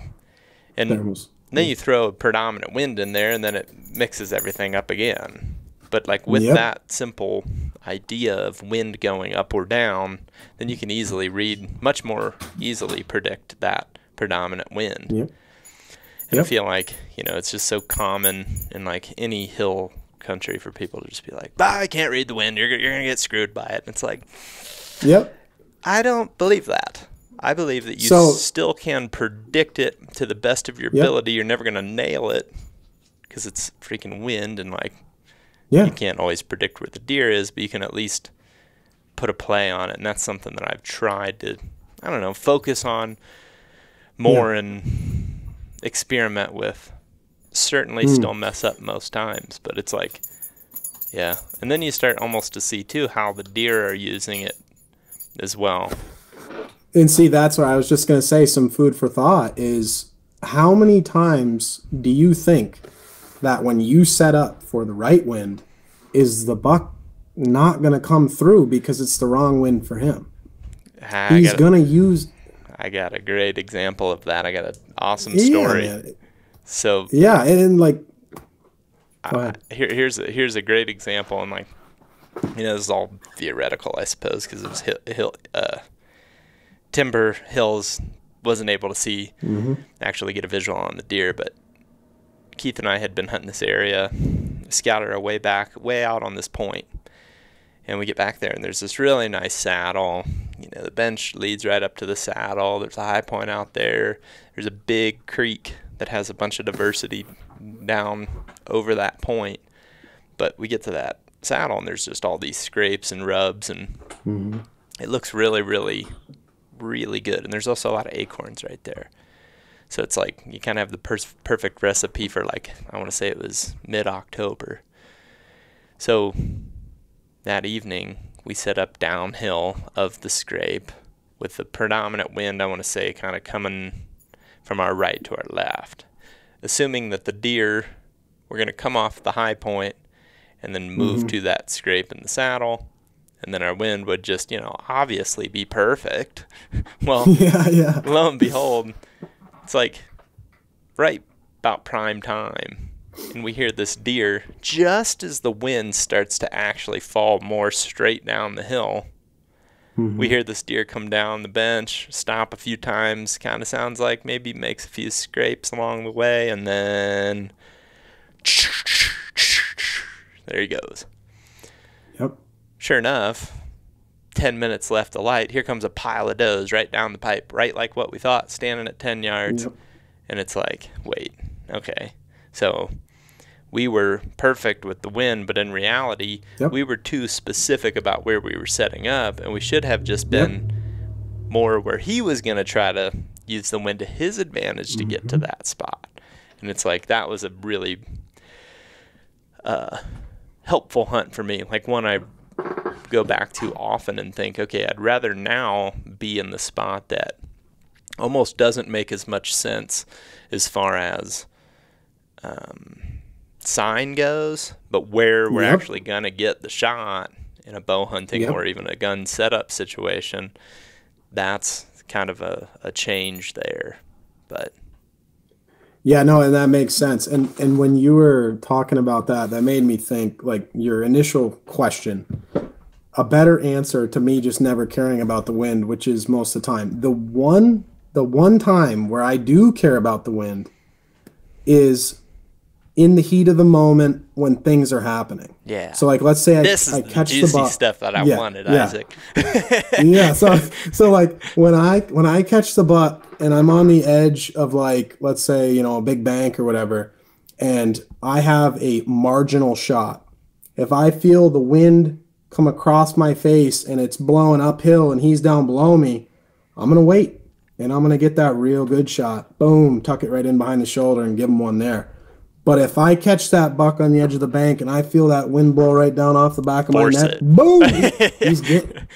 And thermals. Then you throw a predominant wind in there, and then it mixes everything up again. But like with that simple idea of wind going up or down, then you can much more easily predict that predominant wind. Yep. And I feel like, it's just so common in like any hill country for people to just be like, I can't read the wind, you're gonna get screwed by it. And it's like, I don't believe that. I believe that you still can predict it to the best of your ability. You're never gonna nail it because it's freaking wind, and like, you can't always predict where the deer is, but you can at least put a play on it. And that's something that I've tried to, I don't know, focus on more and experiment with. Certainly still mess up most times, but it's like, and then you start almost to see too how the deer are using it as well. And see, that's what I was just going to say. Some food for thought is, how many times do you think that when you set up for the right wind, is the buck not going to come through because it's the wrong wind for him? He's going to use... I got a great example of that. I got an awesome story. Man. So and like, here's a great example, and like, this is all theoretical, I suppose, because it was timber hills, wasn't able to see actually get a visual on the deer, but Keith and I had been hunting this area, scouted our way out on this point. And we get back there, and there's this really nice saddle. The bench leads right up to the saddle. There's a high point out there. There's a big creek that has a bunch of diversity down over that point. But we get to that saddle, and there's just all these scrapes and rubs, and it looks really, really, really good. And there's also a lot of acorns right there. So it's like you kind of have the perfect recipe for, like, I want to say it was mid-October. So that evening, we set up downhill of the scrape with the predominant wind, I want to say, kind of coming from our right to our left, assuming that the deer were going to come off the high point and then move to that scrape in the saddle, and then our wind would just, obviously be perfect. Well, lo and behold, it's like right about prime time, and we hear this deer just as the wind starts to actually fall more straight down the hill. We hear this deer come down the bench, stop a few times, kind of sounds like maybe makes a few scrapes along the way, and then there he goes. Yep. Sure enough, 10 minutes left of light, here comes a pile of does right down the pipe, right like what we thought, standing at 10 yards. Yep. And it's like, wait, okay. So we were perfect with the wind, but in reality, we were too specific about where we were setting up, and we should have just been more where he was going to try to use the wind to his advantage to get to that spot. And it's like, that was a really helpful hunt for me, like one I go back to often and think, okay, I'd rather now be in the spot that almost doesn't make as much sense as far as sign goes, but where we're actually going to get the shot in a bow hunting or even a gun setup situation, that's kind of a change there. But yeah, no, and that makes sense. And when you were talking about that, that made me think, like, your initial question, a better answer to me just never caring about the wind, which is most of the time. The one time where I do care about the wind is in the heat of the moment when things are happening. Yeah. So, like, let's say I catch the buck. Stuff that I wanted, Izaak. Yeah. So like when I catch the buck and I'm on the edge of, like, let's say, a big bank or whatever, and I have a marginal shot. If I feel the wind come across my face and it's blowing uphill and he's down below me, I'm gonna wait and I'm gonna get that real good shot. Boom, tuck it right in behind the shoulder and give him one there. But if I catch that buck on the edge of the bank and I feel that wind blow right down off the back of my neck, boom,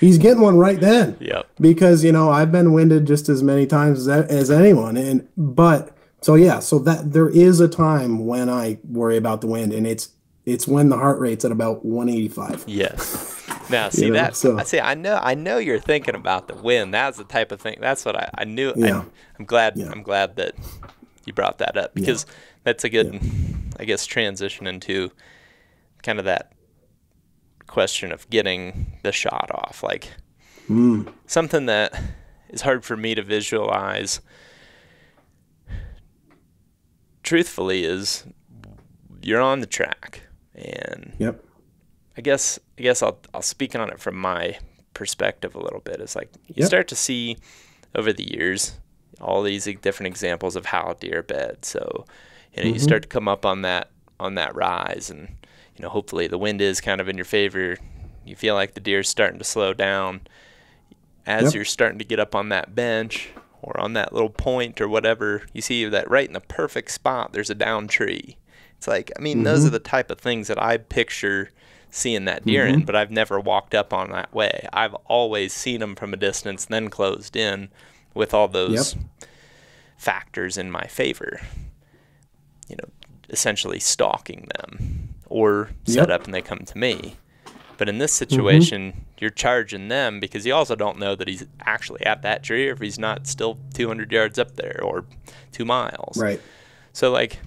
he's getting one right then. Yep. Because, I've been winded just as many times as anyone. So that there is a time when I worry about the wind, and it's when the heart rate's at about 185. Yes. Now, see I know you're thinking about the wind. That's the type of thing. That's what I knew. Yeah. I'm glad that you brought that up, because that's a good, I guess, transition into kind of that question of getting the shot off. Like, something that is hard for me to visualize, truthfully, is you're on the track, and I guess I'll speak on it from my perspective a little bit. It's like you start to see over the years all these different examples of how deer bed. So, you start to come up on that rise, and hopefully the wind is kind of in your favor. You feel like the deer's starting to slow down as you're starting to get up on that bench or on that little point or whatever. You see that right in the perfect spot, there's a down tree. It's like, those are the type of things that I picture seeing that deer in, but I've never walked up on that way. I've always seen them from a distance, then closed in with all those factors in my favor. Essentially stalking them, or set up and they come to me. But in this situation, you're charging them because you also don't know that he's actually at that tree, or if he's not still 200 yards up there or 2 miles. Right. So, like,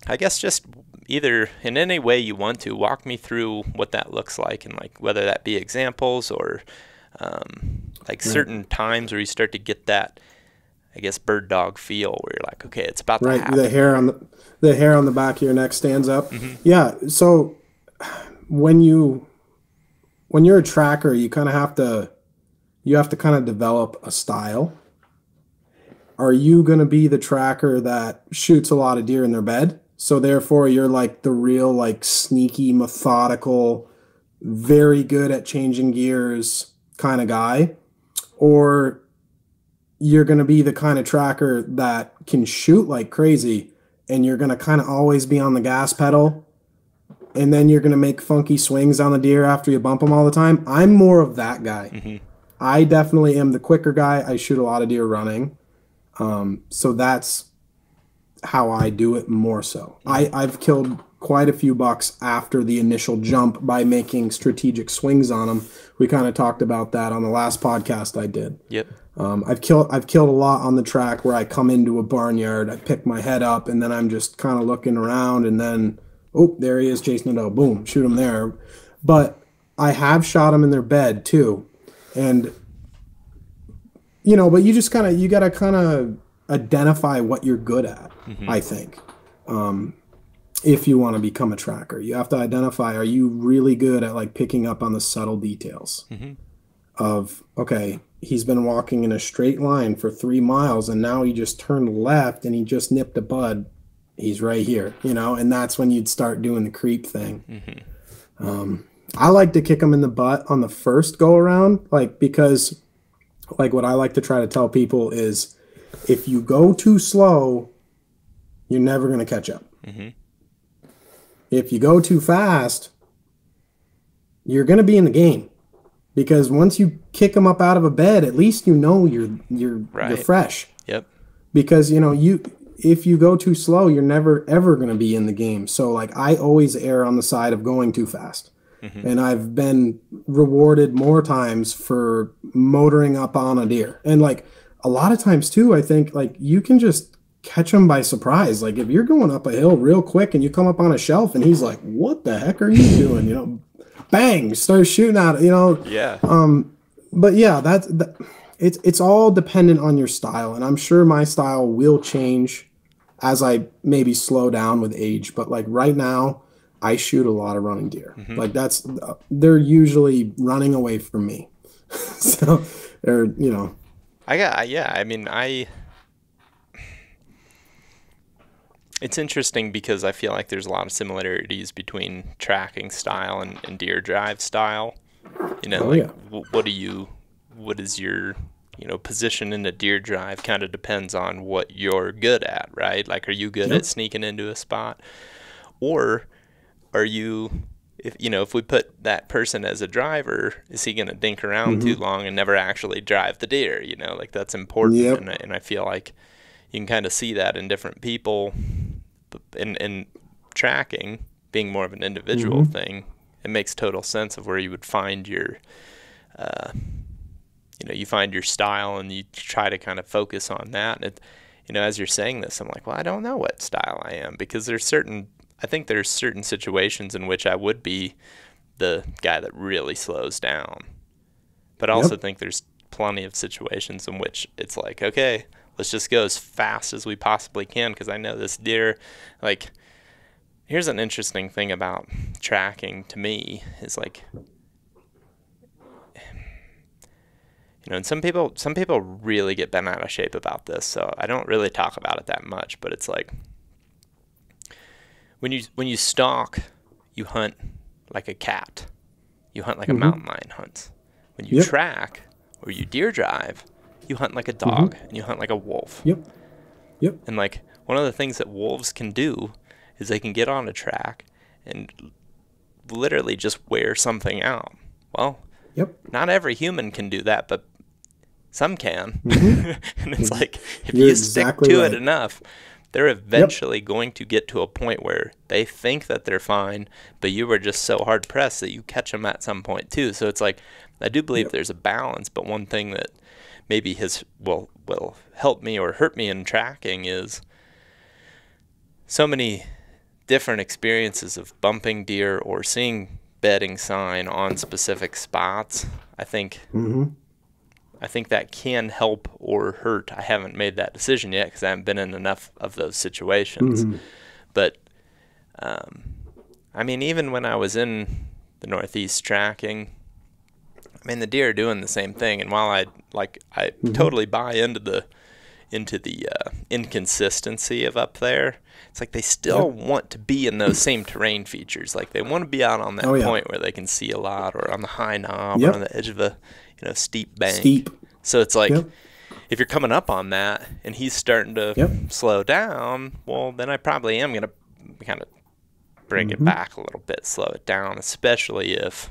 I guess just either in any way you want to walk me through what that looks like, and like whether that be examples or certain times where you start to get that I guess, bird dog feel where you're like, okay, it's about to Right. happen. The hair on the back of your neck stands up. Mm-hmm. Yeah. So when you're a tracker, you have to kind of develop a style. Are you going to be the tracker that shoots a lot of deer in their bed? So therefore you're like the real like sneaky, methodical, very good at changing gears kind of guy? Or you're going to be the kind of tracker that can shoot like crazy and you're going to kind of always be on the gas pedal and then you're going to make funky swings on the deer after you bump them all the time? I'm more of that guy. Mm-hmm. I definitely am the quicker guy. I shoot a lot of deer running. So that's how I do it more so. I've killed quite a few bucks after the initial jump by making strategic swings on them. We kind of talked about that on the last podcast I did. Yep. I've killed a lot on the track where I come into a barnyard, I pick my head up, and then I'm just kind of looking around, and then, oh, there he is chasing a doe. Boom, shoot him there. But I have shot them in their bed too. And but you just you got to kind of identify what you're good at, mm-hmm. I think. If you want to become a tracker, you have to identify, are you really good at like picking up on the subtle details mm-hmm. of, okay, he's been walking in a straight line for 3 miles and now he just turned left and he just nipped a bud. He's right here, and that's when you'd start doing the creep thing. Mm-hmm. I like to kick him in the butt on the first go around, because what I like to try to tell people is if you go too slow, you're never going to catch up. Mm-hmm. If you go too fast, you're going to be in the game, because once you kick them up out of a bed, at least you're fresh. Yep. Because if you go too slow, you're never ever going to be in the game. So I always err on the side of going too fast. Mm-hmm. And I've been rewarded more times for motoring up on a deer. And a lot of times too, I think you can just catch them by surprise. If you're going up a hill real quick and you come up on a shelf and he's like, what the heck are you doing? Bang, start shooting at it, Yeah. But yeah, it's all dependent on your style. And I'm sure my style will change as I maybe slow down with age. But right now, I shoot a lot of running deer. Mm-hmm. They're usually running away from me. So they're, it's interesting because I feel like there's a lot of similarities between tracking style and deer drive style. What is your, position in the deer drive kind of depends on what you're good at, right? Are you good at sneaking into a spot? Or are you, if we put that person as a driver, is he going to dink around mm-hmm. too long and never actually drive the deer? That's important. Yep. And I feel like you can kind of see that in different people. In tracking being more of an individual mm-hmm. thing, it makes total sense of where you would find your, you find your style and you try to kind of focus on that. And as you're saying this, I'm like, well, I don't know what style I am, because there's certain situations in which I would be the guy that really slows down. But I also think there's plenty of situations in which it's like, okay, let's just go as fast as we possibly can, because I know this deer. Here's an interesting thing about tracking to me is and some people really get bent out of shape about this, so I don't really talk about it that much. But it's when you stalk, you hunt like a cat. You hunt like mm-hmm. a mountain lion hunts. When you track or you deer drive, you hunt like a dog mm-hmm. and you hunt like a wolf. Yep. And one of the things that wolves can do is they can get on a track and literally just wear something out. Well, not every human can do that, but some can. Mm-hmm. And it's if you stick to it enough, they're eventually going to get to a point where they think that they're fine, but you were just so hard pressed that you catch them at some point too. So it's I do believe there's a balance, but one thing that maybe will help me or hurt me in tracking is so many different experiences of bumping deer or seeing bedding sign on specific spots. I think mm-hmm. I think that can help or hurt. I haven't made that decision yet because I haven't been in enough of those situations. But, I mean, even when I was in the Northeast tracking, I mean, the deer are doing the same thing. And while I totally buy into the inconsistency of up there, it's like they still want to be in those same terrain features. Like they want to be out on that point where they can see a lot, or on the high knob, or on the edge of a steep bank. So it's like if you're coming up on that and he's starting to slow down, well, then I probably am going to kind of bring it back a little bit, slow it down, especially if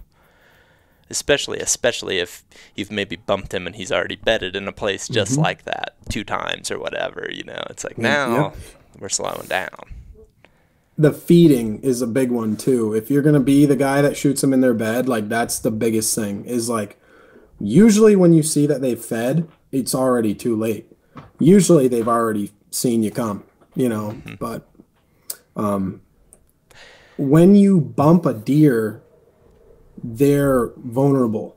you've maybe bumped him and he's already bedded in a place just like that 2 times or whatever, it's like now we're slowing down. The feeding is a big one too. If you're going to be the guy that shoots them in their bed, like that's the biggest thing is like, usually when you see that they've fed, it's already too late. Usually they've already seen you come, but when you bump a deer, they're vulnerable,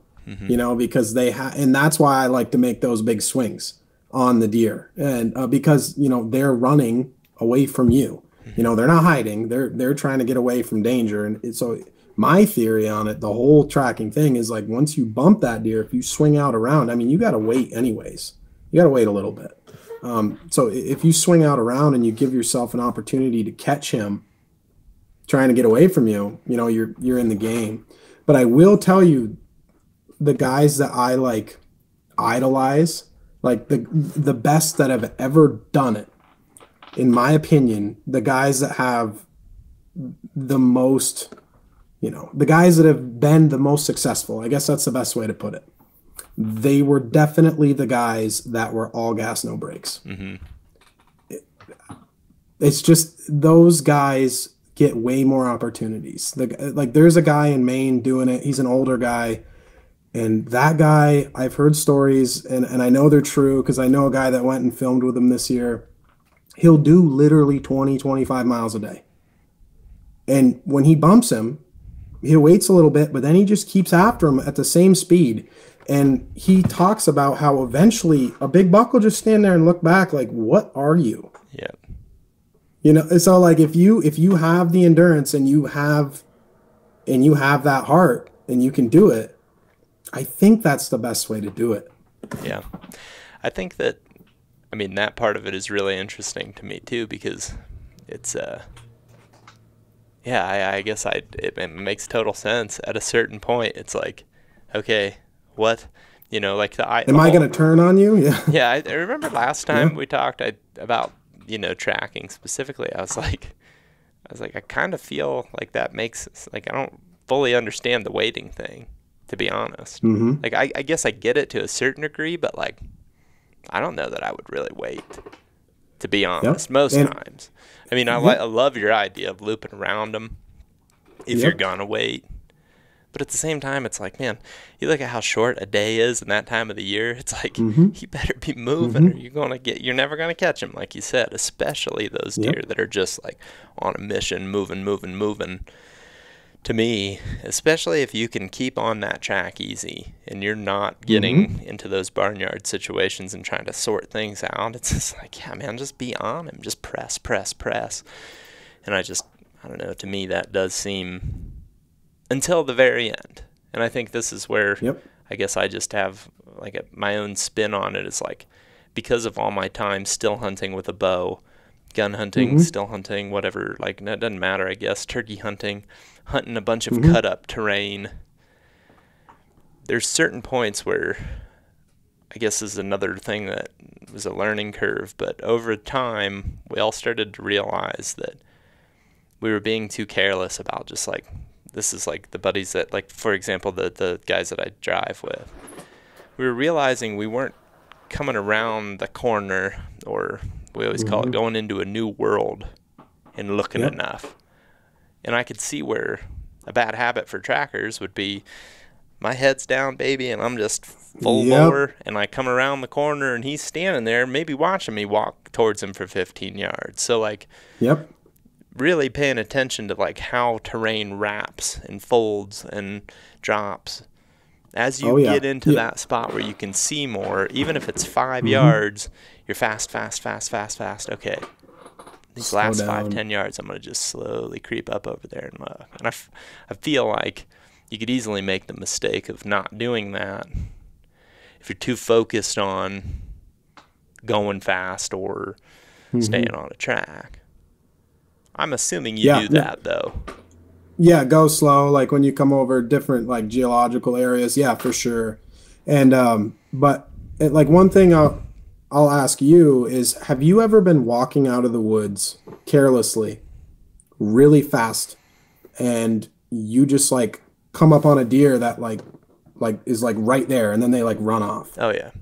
because and that's why I like to make those big swings on the deer. And because, they're running away from you, they're not hiding, they're trying to get away from danger. And so my theory on it, the whole tracking thing is like, once you bump that deer, if you swing out around, I mean, you got to wait anyways, you got to wait a little bit. So if you swing out around and you give yourself an opportunity to catch him trying to get away from you, you're in the game. But I will tell you, the guys that I like idolize, like the best that have ever done it, in my opinion, the guys that have the most, the guys that have been the most successful, I guess that's the best way to put it. They were definitely the guys that were all gas, no brakes. It's just those guys get way more opportunities. There's a guy in Maine doing it. He's an older guy. And that guy, I've heard stories, and I know they're true because I know a guy that went and filmed with him this year. He'll do literally 20, 25 miles a day. And when he bumps him, he waits a little bit, but then he just keeps after him at the same speed. And he talks about how eventually a big buck will just stand there and look back like, what are you? Yeah. So like if you have the endurance and you have that heart and you can do it, I think that's the best way to do it. Yeah. I think that, that part of it is really interesting to me too, because it's, I guess it makes total sense. At a certain point, it's like, okay, what? Like am I going to turn on you? Yeah. Yeah. I remember last time we talked about, tracking specifically. I was like, I kind of feel like that makes, like, I don't fully understand the waiting thing, to be honest. Like, I guess I get it to a certain degree, but like, I don't know that I would really wait, to be honest, most times. I love your idea of looping around them if you're going to wait. But at the same time, it's like, man, you look at how short a day is in that time of the year. It's like, you better be moving or you're never going to catch them, like you said, especially those deer that are just like on a mission, moving. To me, especially if you can keep on that track easy and you're not getting into those barnyard situations and trying to sort things out, it's just like, yeah, man, just be on him. Just press. And I don't know, to me that does seem... until the very end. And I think this is where I guess I just have like my own spin on it. It's like, because of all my time still hunting with a bow, gun hunting, still hunting, whatever, like, it doesn't matter, I guess, turkey hunting a bunch of cut up terrain. There's certain points where I guess is another thing that was a learning curve, but over time we all started to realize that we were being too careless about just like, this is like the buddies that, like, for example, the guys that I drive with. We were realizing we weren't coming around the corner, or we always call it going into a new world and looking enough. And I could see where a bad habit for trackers would be, my head's down, baby, and I'm just full bore, and I come around the corner and he's standing there maybe watching me walk towards him for 15 yards. So like, really paying attention to like how terrain wraps and folds and drops As you get into that spot where you can see more, even if it's 5 yards, you're fast. Okay, these last 5-10 yards, I'm going to just slowly creep up over there and look. And I feel like you could easily make the mistake of not doing that if you're too focused on going fast or staying on a track. I'm assuming you do that, though. Yeah, go slow. Like when you come over different like geological areas, yeah, for sure. And but like one thing I'll ask you is, have you ever been walking out of the woods carelessly, really fast, and you just like come up on a deer that like is like right there, and then they like run off? Oh yeah.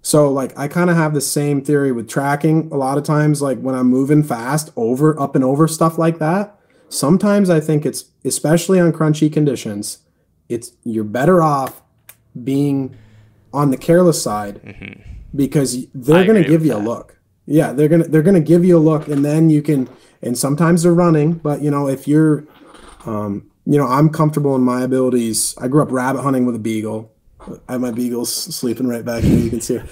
So like I kind of have the same theory with tracking. A lot of times, like when I'm moving fast up and over stuff like that, sometimes I think it's, especially on crunchy conditions, you're better off being on the careless side, because they're going to give you a look. Yeah, they're going to give you a look, and then you can, and sometimes they're running, but you know, if you're I'm comfortable in my abilities. I grew up rabbit hunting with a beagle. I have my beagles sleeping right back here. You can see her.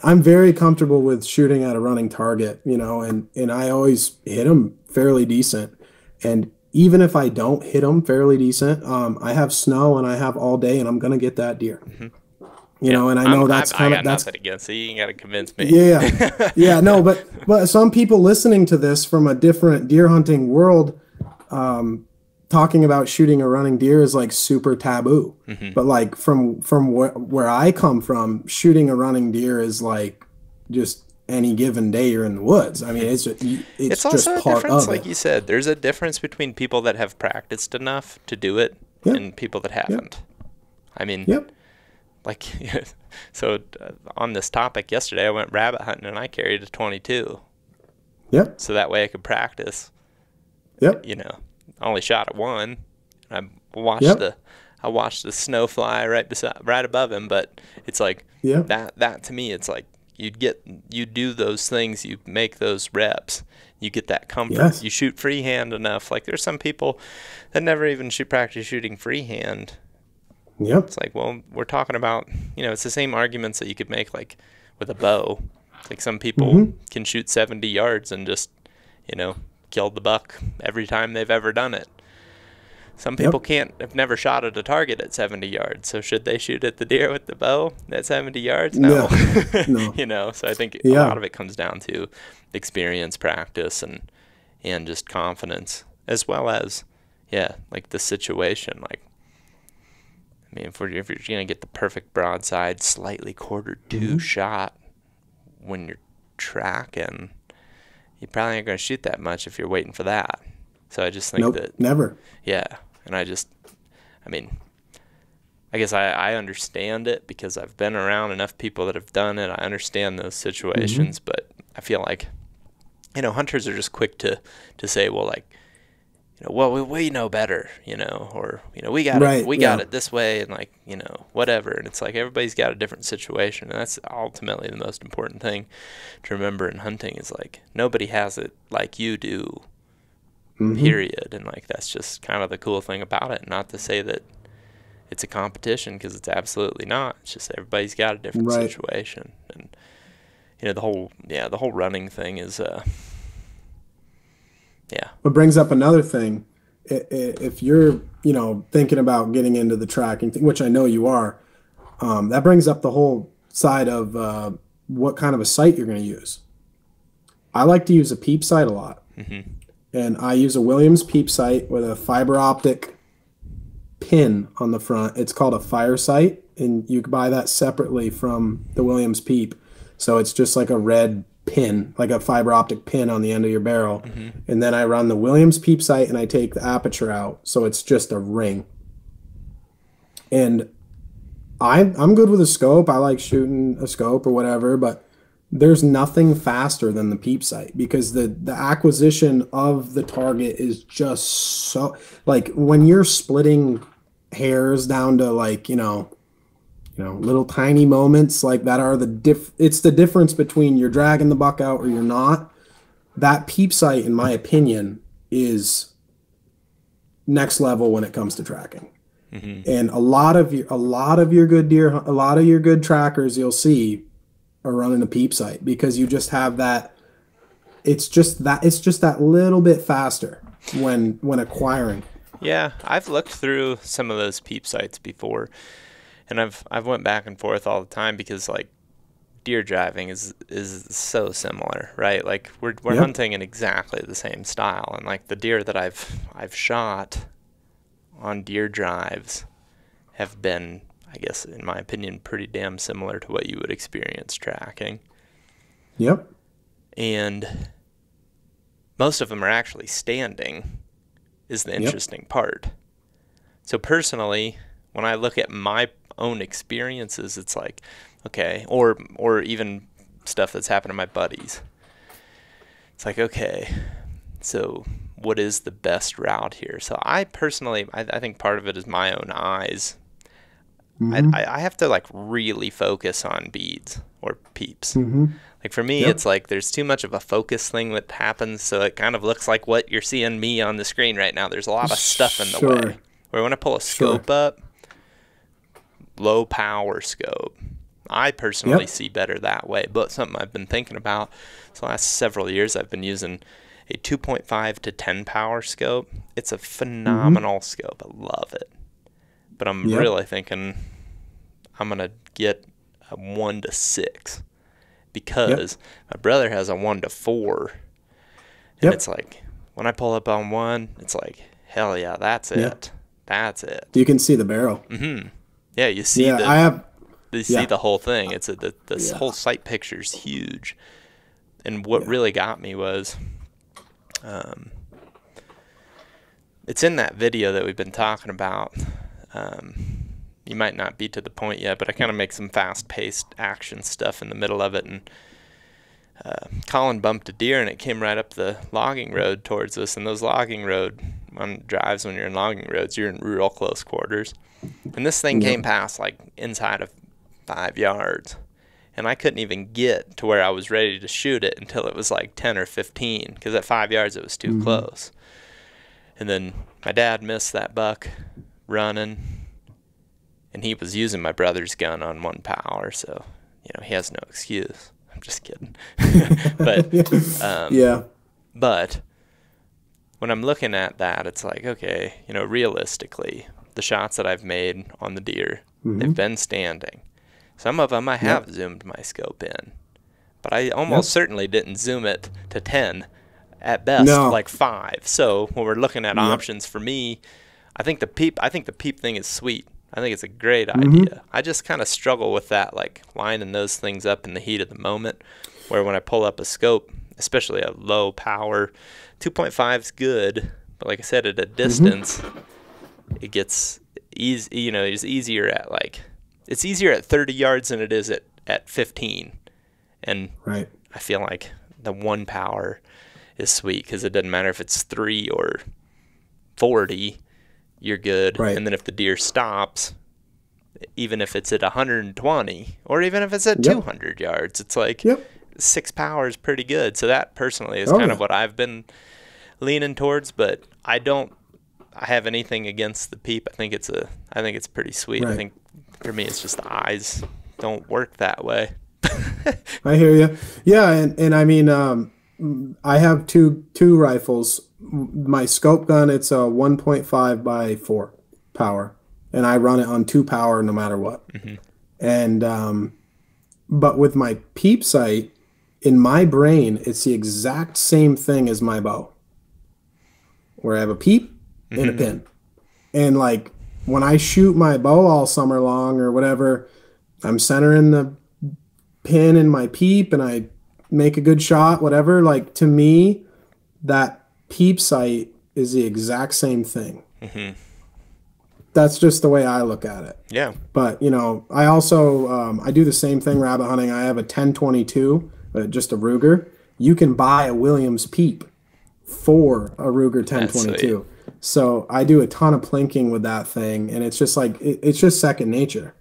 I'm very comfortable with shooting at a running target, and I always hit them fairly decent. And even if I don't hit them fairly decent, I have snow and I have all day, and I'm going to get that deer. And I know that's kind of, that's nothing against it. You ain't got to convince me. Yeah. Yeah, no, but some people listening to this from a different deer hunting world, talking about shooting a running deer is like super taboo. But like from where I come from, shooting a running deer is like just any given day you're in the woods. I mean, it's also just a part difference, of like it. you said. There's a difference between people that have practiced enough to do it and people that haven't. I mean, like, so on this topic yesterday, I went rabbit hunting and I carried a 22. So that way I could practice. I only shot at one. I watched the snow fly right above him, but it's like that to me, it's like you do those things, you make those reps, you get that comfort. You shoot freehand enough. Like there's some people that never even practice shooting freehand. It's like, well, we're talking about, it's the same arguments that you could make like with a bow. Like some people can shoot 70 yards and just, killed the buck every time they've ever done it. Some people have never shot at a target at 70 yards. So should they shoot at the deer with the bow at 70 yards? No. No. So I think a lot of it comes down to experience, practice, and just confidence, as well as, like the situation. Like, I mean, if you're going to get the perfect broadside, slightly quarter two shot when you're tracking, you probably aren't going to shoot that much if you're waiting for that. So I just think never. Yeah. And I guess I understand it because I've been around enough people that have done it. I understand those situations, but I feel like, hunters are just quick to say, well, like, well, we know better, or, we got it this way, and like, whatever. And it's like everybody's got a different situation. And that's ultimately the most important thing to remember in hunting is like nobody has it like you do, period. And like that's just kind of the cool thing about it. Not to say that it's a competition, because it's absolutely not. It's just everybody's got a different situation. And, the whole running thing is, It brings up another thing. If you're, thinking about getting into the tracking thing, which I know you are, that brings up the whole side of what kind of a sight you're going to use. I like to use a peep sight a lot. And I use a Williams peep sight with a fiber optic pin on the front. It's called a fire sight, and you can buy that separately from the Williams peep. So it's just like a red pin, like a fiber optic pin on the end of your barrel. And then I run the Williams peep sight and I take the aperture out, so it's just a ring. And I'm good with a scope. I like shooting a scope or whatever, but there's nothing faster than the peep sight, because the acquisition of the target is just so, like when you're splitting hairs down to like, little tiny moments like that are it's the difference between you're dragging the buck out or you're not. That peep sight, in my opinion, is next level when it comes to tracking. And a lot of your good deer, a lot of your good trackers you'll see are running a peep sight, because you just have that. It's just that little bit faster when acquiring. Yeah, I've looked through some of those peep sights before, and I've went back and forth all the time, because like deer driving is so similar, right? Like we're hunting in exactly the same style, and like the deer that I've shot on deer drives have been, I guess in my opinion, pretty damn similar to what you would experience tracking. Yep. And most of them are actually standing, is the interesting part. So personally, when I look at my own experiences, it's like, okay, or even stuff that's happened to my buddies. It's like, okay, so what is the best route here? So I personally, I think part of it is my own eyes. I have to like really focus on beads or peeps. Like for me, it's like there's too much of a focus thing that happens, so it kind of looks like what you're seeing me on the screen right now. There's a lot of stuff in the way. Where when I pull a scope up, low power scope, I personally see better that way. But something I've been thinking about, so the last several years I've been using a 2.5 to 10 power scope. It's a phenomenal scope. I love it. But I'm really thinking I'm going to get a 1 to 6. Because my brother has a 1 to 4, and it's like when I pull up on 1, it's like, hell yeah, that's it. That's it. You can see the barrel. Yeah, you see see the whole thing. It's this whole sight picture's huge. And what really got me was, it's in that video that we've been talking about. You might not be to the point yet, but I kind of make some fast-paced action stuff in the middle of it, and Colin bumped a deer, and it came right up the logging road towards us, and those logging road on drives, when you're in logging roads, you're in real close quarters, and this thing came past like inside of 5 yards, and I couldn't even get to where I was ready to shoot it until it was like 10 or 15, because at 5 yards it was too close. And then my dad missed that buck running, and he was using my brother's gun on 1 power, so, he has no excuse. I'm just kidding. But, but when I'm looking at that, it's like, okay, realistically, the shots that I've made on the deer, they've been standing. Some of them I have zoomed my scope in, but I almost certainly didn't zoom it to 10, at best, like 5. So when we're looking at options for me, I think the peep thing is sweet. I think it's a great idea. I just kind of struggle with that, like lining those things up in the heat of the moment, where when I pull up a scope, especially a low power, 2.5 is good, but like I said, at a distance, it gets easy. It's easier at 30 yards than it is at 15, and I feel like the 1 power is sweet, because it doesn't matter if it's 3 or 40. You're good. And then if the deer stops, even if it's at 120, or even if it's at 200 yards, it's like 6 power is pretty good. So that personally is kind of what I've been leaning towards, but I have anything against the peep. I think it's pretty sweet. I think for me, it's just the eyes don't work that way. I hear you. Yeah. And I mean, I have two rifles. My scope gun, it's a 1.5 by 4 power, and I run it on 2 power no matter what. And but with my peep sight, in my brain, it's the exact same thing as my bow, where I have a peep and a pin. And like when I shoot my bow all summer long or whatever, I'm centering the pin in my peep and I make a good shot, whatever. Like to me, that peep sight is the exact same thing. That's just the way I look at it. Yeah. But I also I do the same thing rabbit hunting. I have a 1022, just a Ruger. You can buy a Williams peep for a Ruger 1022. So I do a ton of plinking with that thing, and it's just like it's just second nature.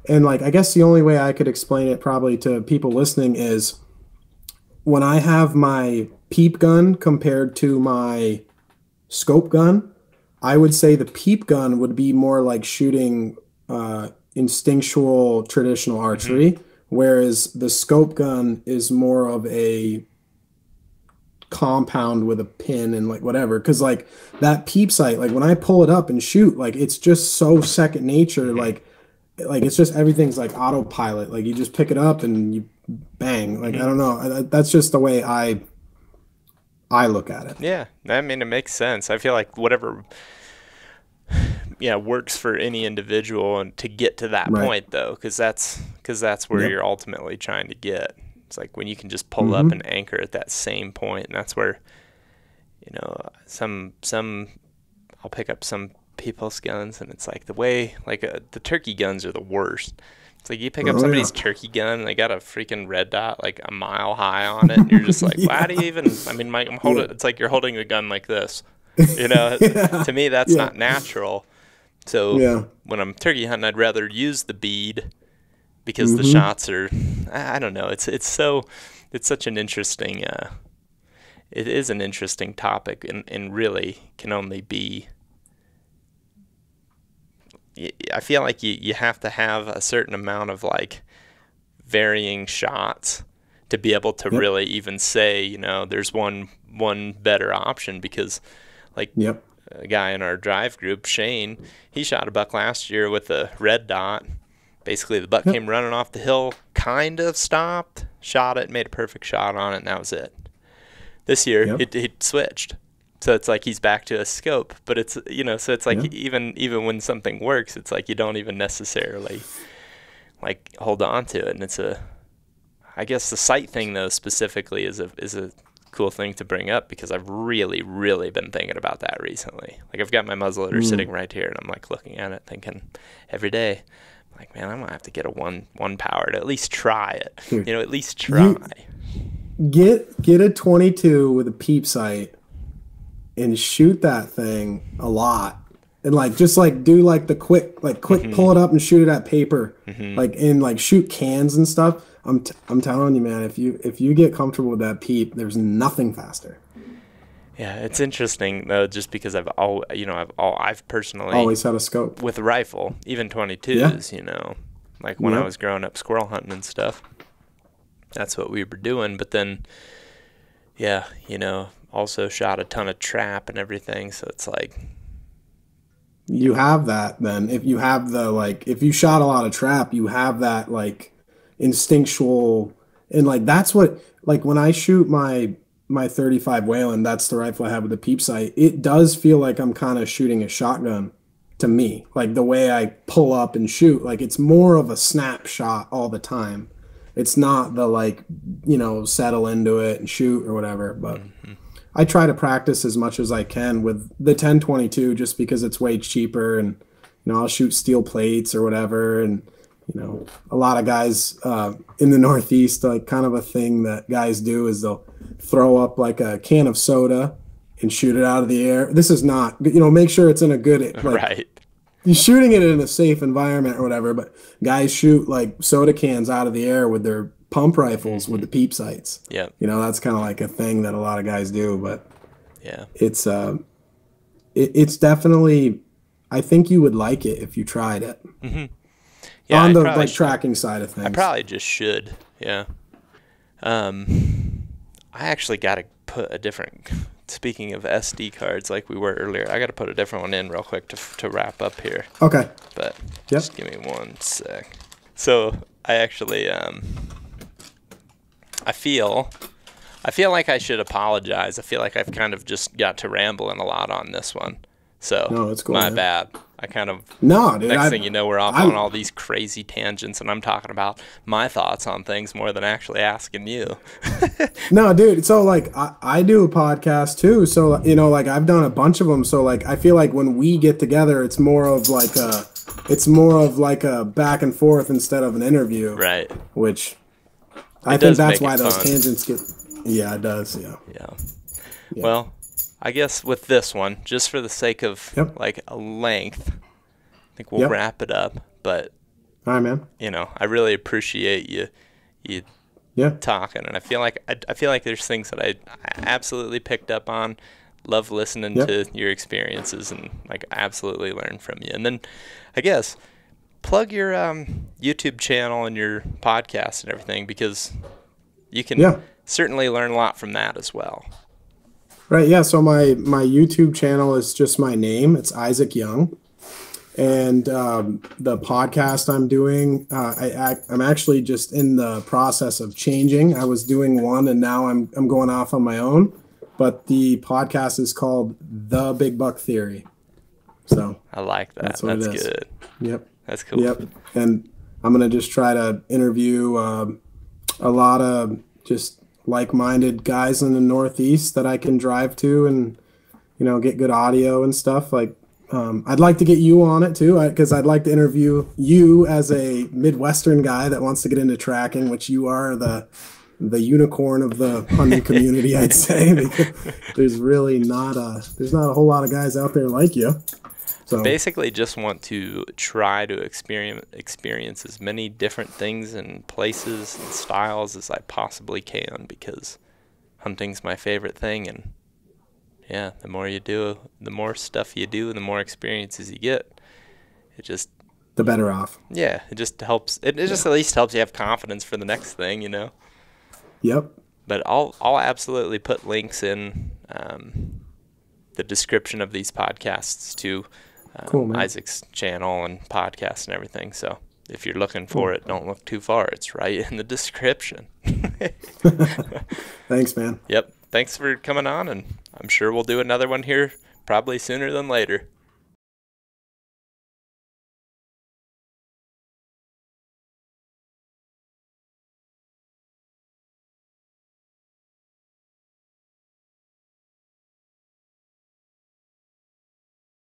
And like I guess the only way I could explain it probably to people listening is when I have my peep gun compared to my scope gun, I would say the peep gun would be more like shooting instinctual traditional archery, whereas the scope gun is more of a compound with a pin and like whatever. Because like that peep sight, like when I pull it up and shoot, like it's just so second nature. Like it's just everything's like autopilot. Like you just pick it up and you bang. Like I don't know. That's just the way I look at it. Yeah, I mean, it makes sense. I feel like whatever, works for any individual, and to get to that point though, because that's where you're ultimately trying to get. It's like when you can just pull up and anchor at that same point, and that's where, some I'll pick up some people's guns, and it's like the way the turkey guns are the worst. It's like you pick up somebody's turkey gun and they got a freaking red dot like a mile high on it, and you're just like, well, how do you even? I mean, I'm holding. It's like you're holding the gun like this. To me, that's not natural. So when I'm turkey hunting, I'd rather use the bead because the shots are. I don't know. It's such an interesting. It is an interesting topic, and really can only be. I feel like you have to have a certain amount of like varying shots to be able to really even say, there's one better option, because like a guy in our drive group, Shane, he shot a buck last year with a red dot. Basically the buck came running off the hill, kind of stopped, shot it, made a perfect shot on it, and that was it. This year he switched. So it's like he's back to a scope, but it's, so it's like even when something works, it's like you don't even necessarily like hold on to it. And I guess the sight thing though specifically is a cool thing to bring up, because I've really, really been thinking about that recently. Like I've got my muzzleloader sitting right here, and I'm like looking at it thinking every day, I'm like, man, I'm gonna have to get a one power to at least try it. At least try. Get a 22 with a peep sight and shoot that thing a lot, and like just like do like the quick pull it up and shoot it at paper, and shoot cans and stuff. I'm telling you, man, if you get comfortable with that peep, there's nothing faster. Yeah, it's interesting though, just because I've personally always had a scope with a rifle, even 22s. Like when I was growing up squirrel hunting and stuff, that's what we were doing. But then, also shot a ton of trap and everything, so it's like you have that. Then if you have if you shot a lot of trap, you have that like instinctual, and like that's what, like when I shoot my 35 Whalen, that's the rifle I have with the peep sight, it does feel like I'm kind of shooting a shotgun to me. Like the way I pull up and shoot, like it's more of a snapshot all the time. It's not the settle into it and shoot or whatever, but I try to practice as much as I can with the 10-22 just because it's way cheaper, and I'll shoot steel plates or whatever. And a lot of guys in the Northeast, like kind of a thing that guys do is they'll throw up like a can of soda and shoot it out of the air. This is not, make sure it's in a good right. You're shooting it in a safe environment or whatever, but guys shoot like soda cans out of the air with their pump rifles with the peep sights. Yeah. That's kind of like a thing that a lot of guys do, but it's definitely, I think you would like it if you tried it. Yeah, on the tracking side of things. I probably just should. Yeah. I actually got to put a different, speaking of SD cards like we were earlier, I got to put a different one in real quick to wrap up here. Okay. But just give me 1 sec. So I actually, I feel like I should apologize. I feel like I've kind of just got to rambling a lot on this one. So no, it's cool, my man. Bad. I kind of, dude, next thing you know, we're off on all these crazy tangents, and I'm talking about my thoughts on things more than actually asking you. No, dude. So like I do a podcast too. So, I've done a bunch of them. So like, I feel like when we get together, it's more of like a back and forth instead of an interview. Right. Which I think that's why those tangents get, it does. Yeah. Well, I guess with this one, just for the sake of like a length, I think we'll wrap it up. But all right, man. I really appreciate you talking, and I feel like there's things that I absolutely picked up on love listening to your experiences, and like absolutely learn from you. And then I guess plug your YouTube channel and your podcast and everything, because you can certainly learn a lot from that as well. Right. Yeah. So my YouTube channel is just my name. It's Izaak Young. And the podcast I'm doing, I'm actually just in the process of changing. I was doing one, and now I'm going off on my own. But the podcast is called The Big Buck Theory. So I like that. That's good. Yep. That's cool. Yep. And I'm going to just try to interview a lot of just like-minded guys in the Northeast that I can drive to and, get good audio and stuff. Like, I'd like to get you on it too, because I'd like to interview you as a Midwestern guy that wants to get into tracking, which you are the unicorn of the hunting community, I'd say. There's really not a whole lot of guys out there like you. So basically just want to try to experience as many different things and places and styles as I possibly can, because hunting's my favorite thing. And yeah, the more you do, the more stuff you do, the more experiences you get. It just, the better off. Yeah, it just helps. It just at least helps you have confidence for the next thing, Yep. But I'll absolutely put links in the description of these podcasts to cool, Izaak's channel and podcast and everything. So if you're looking for it, don't look too far. It's right in the description. Thanks, man. Yep. Thanks for coming on, and I'm sure we'll do another one here probably sooner than later.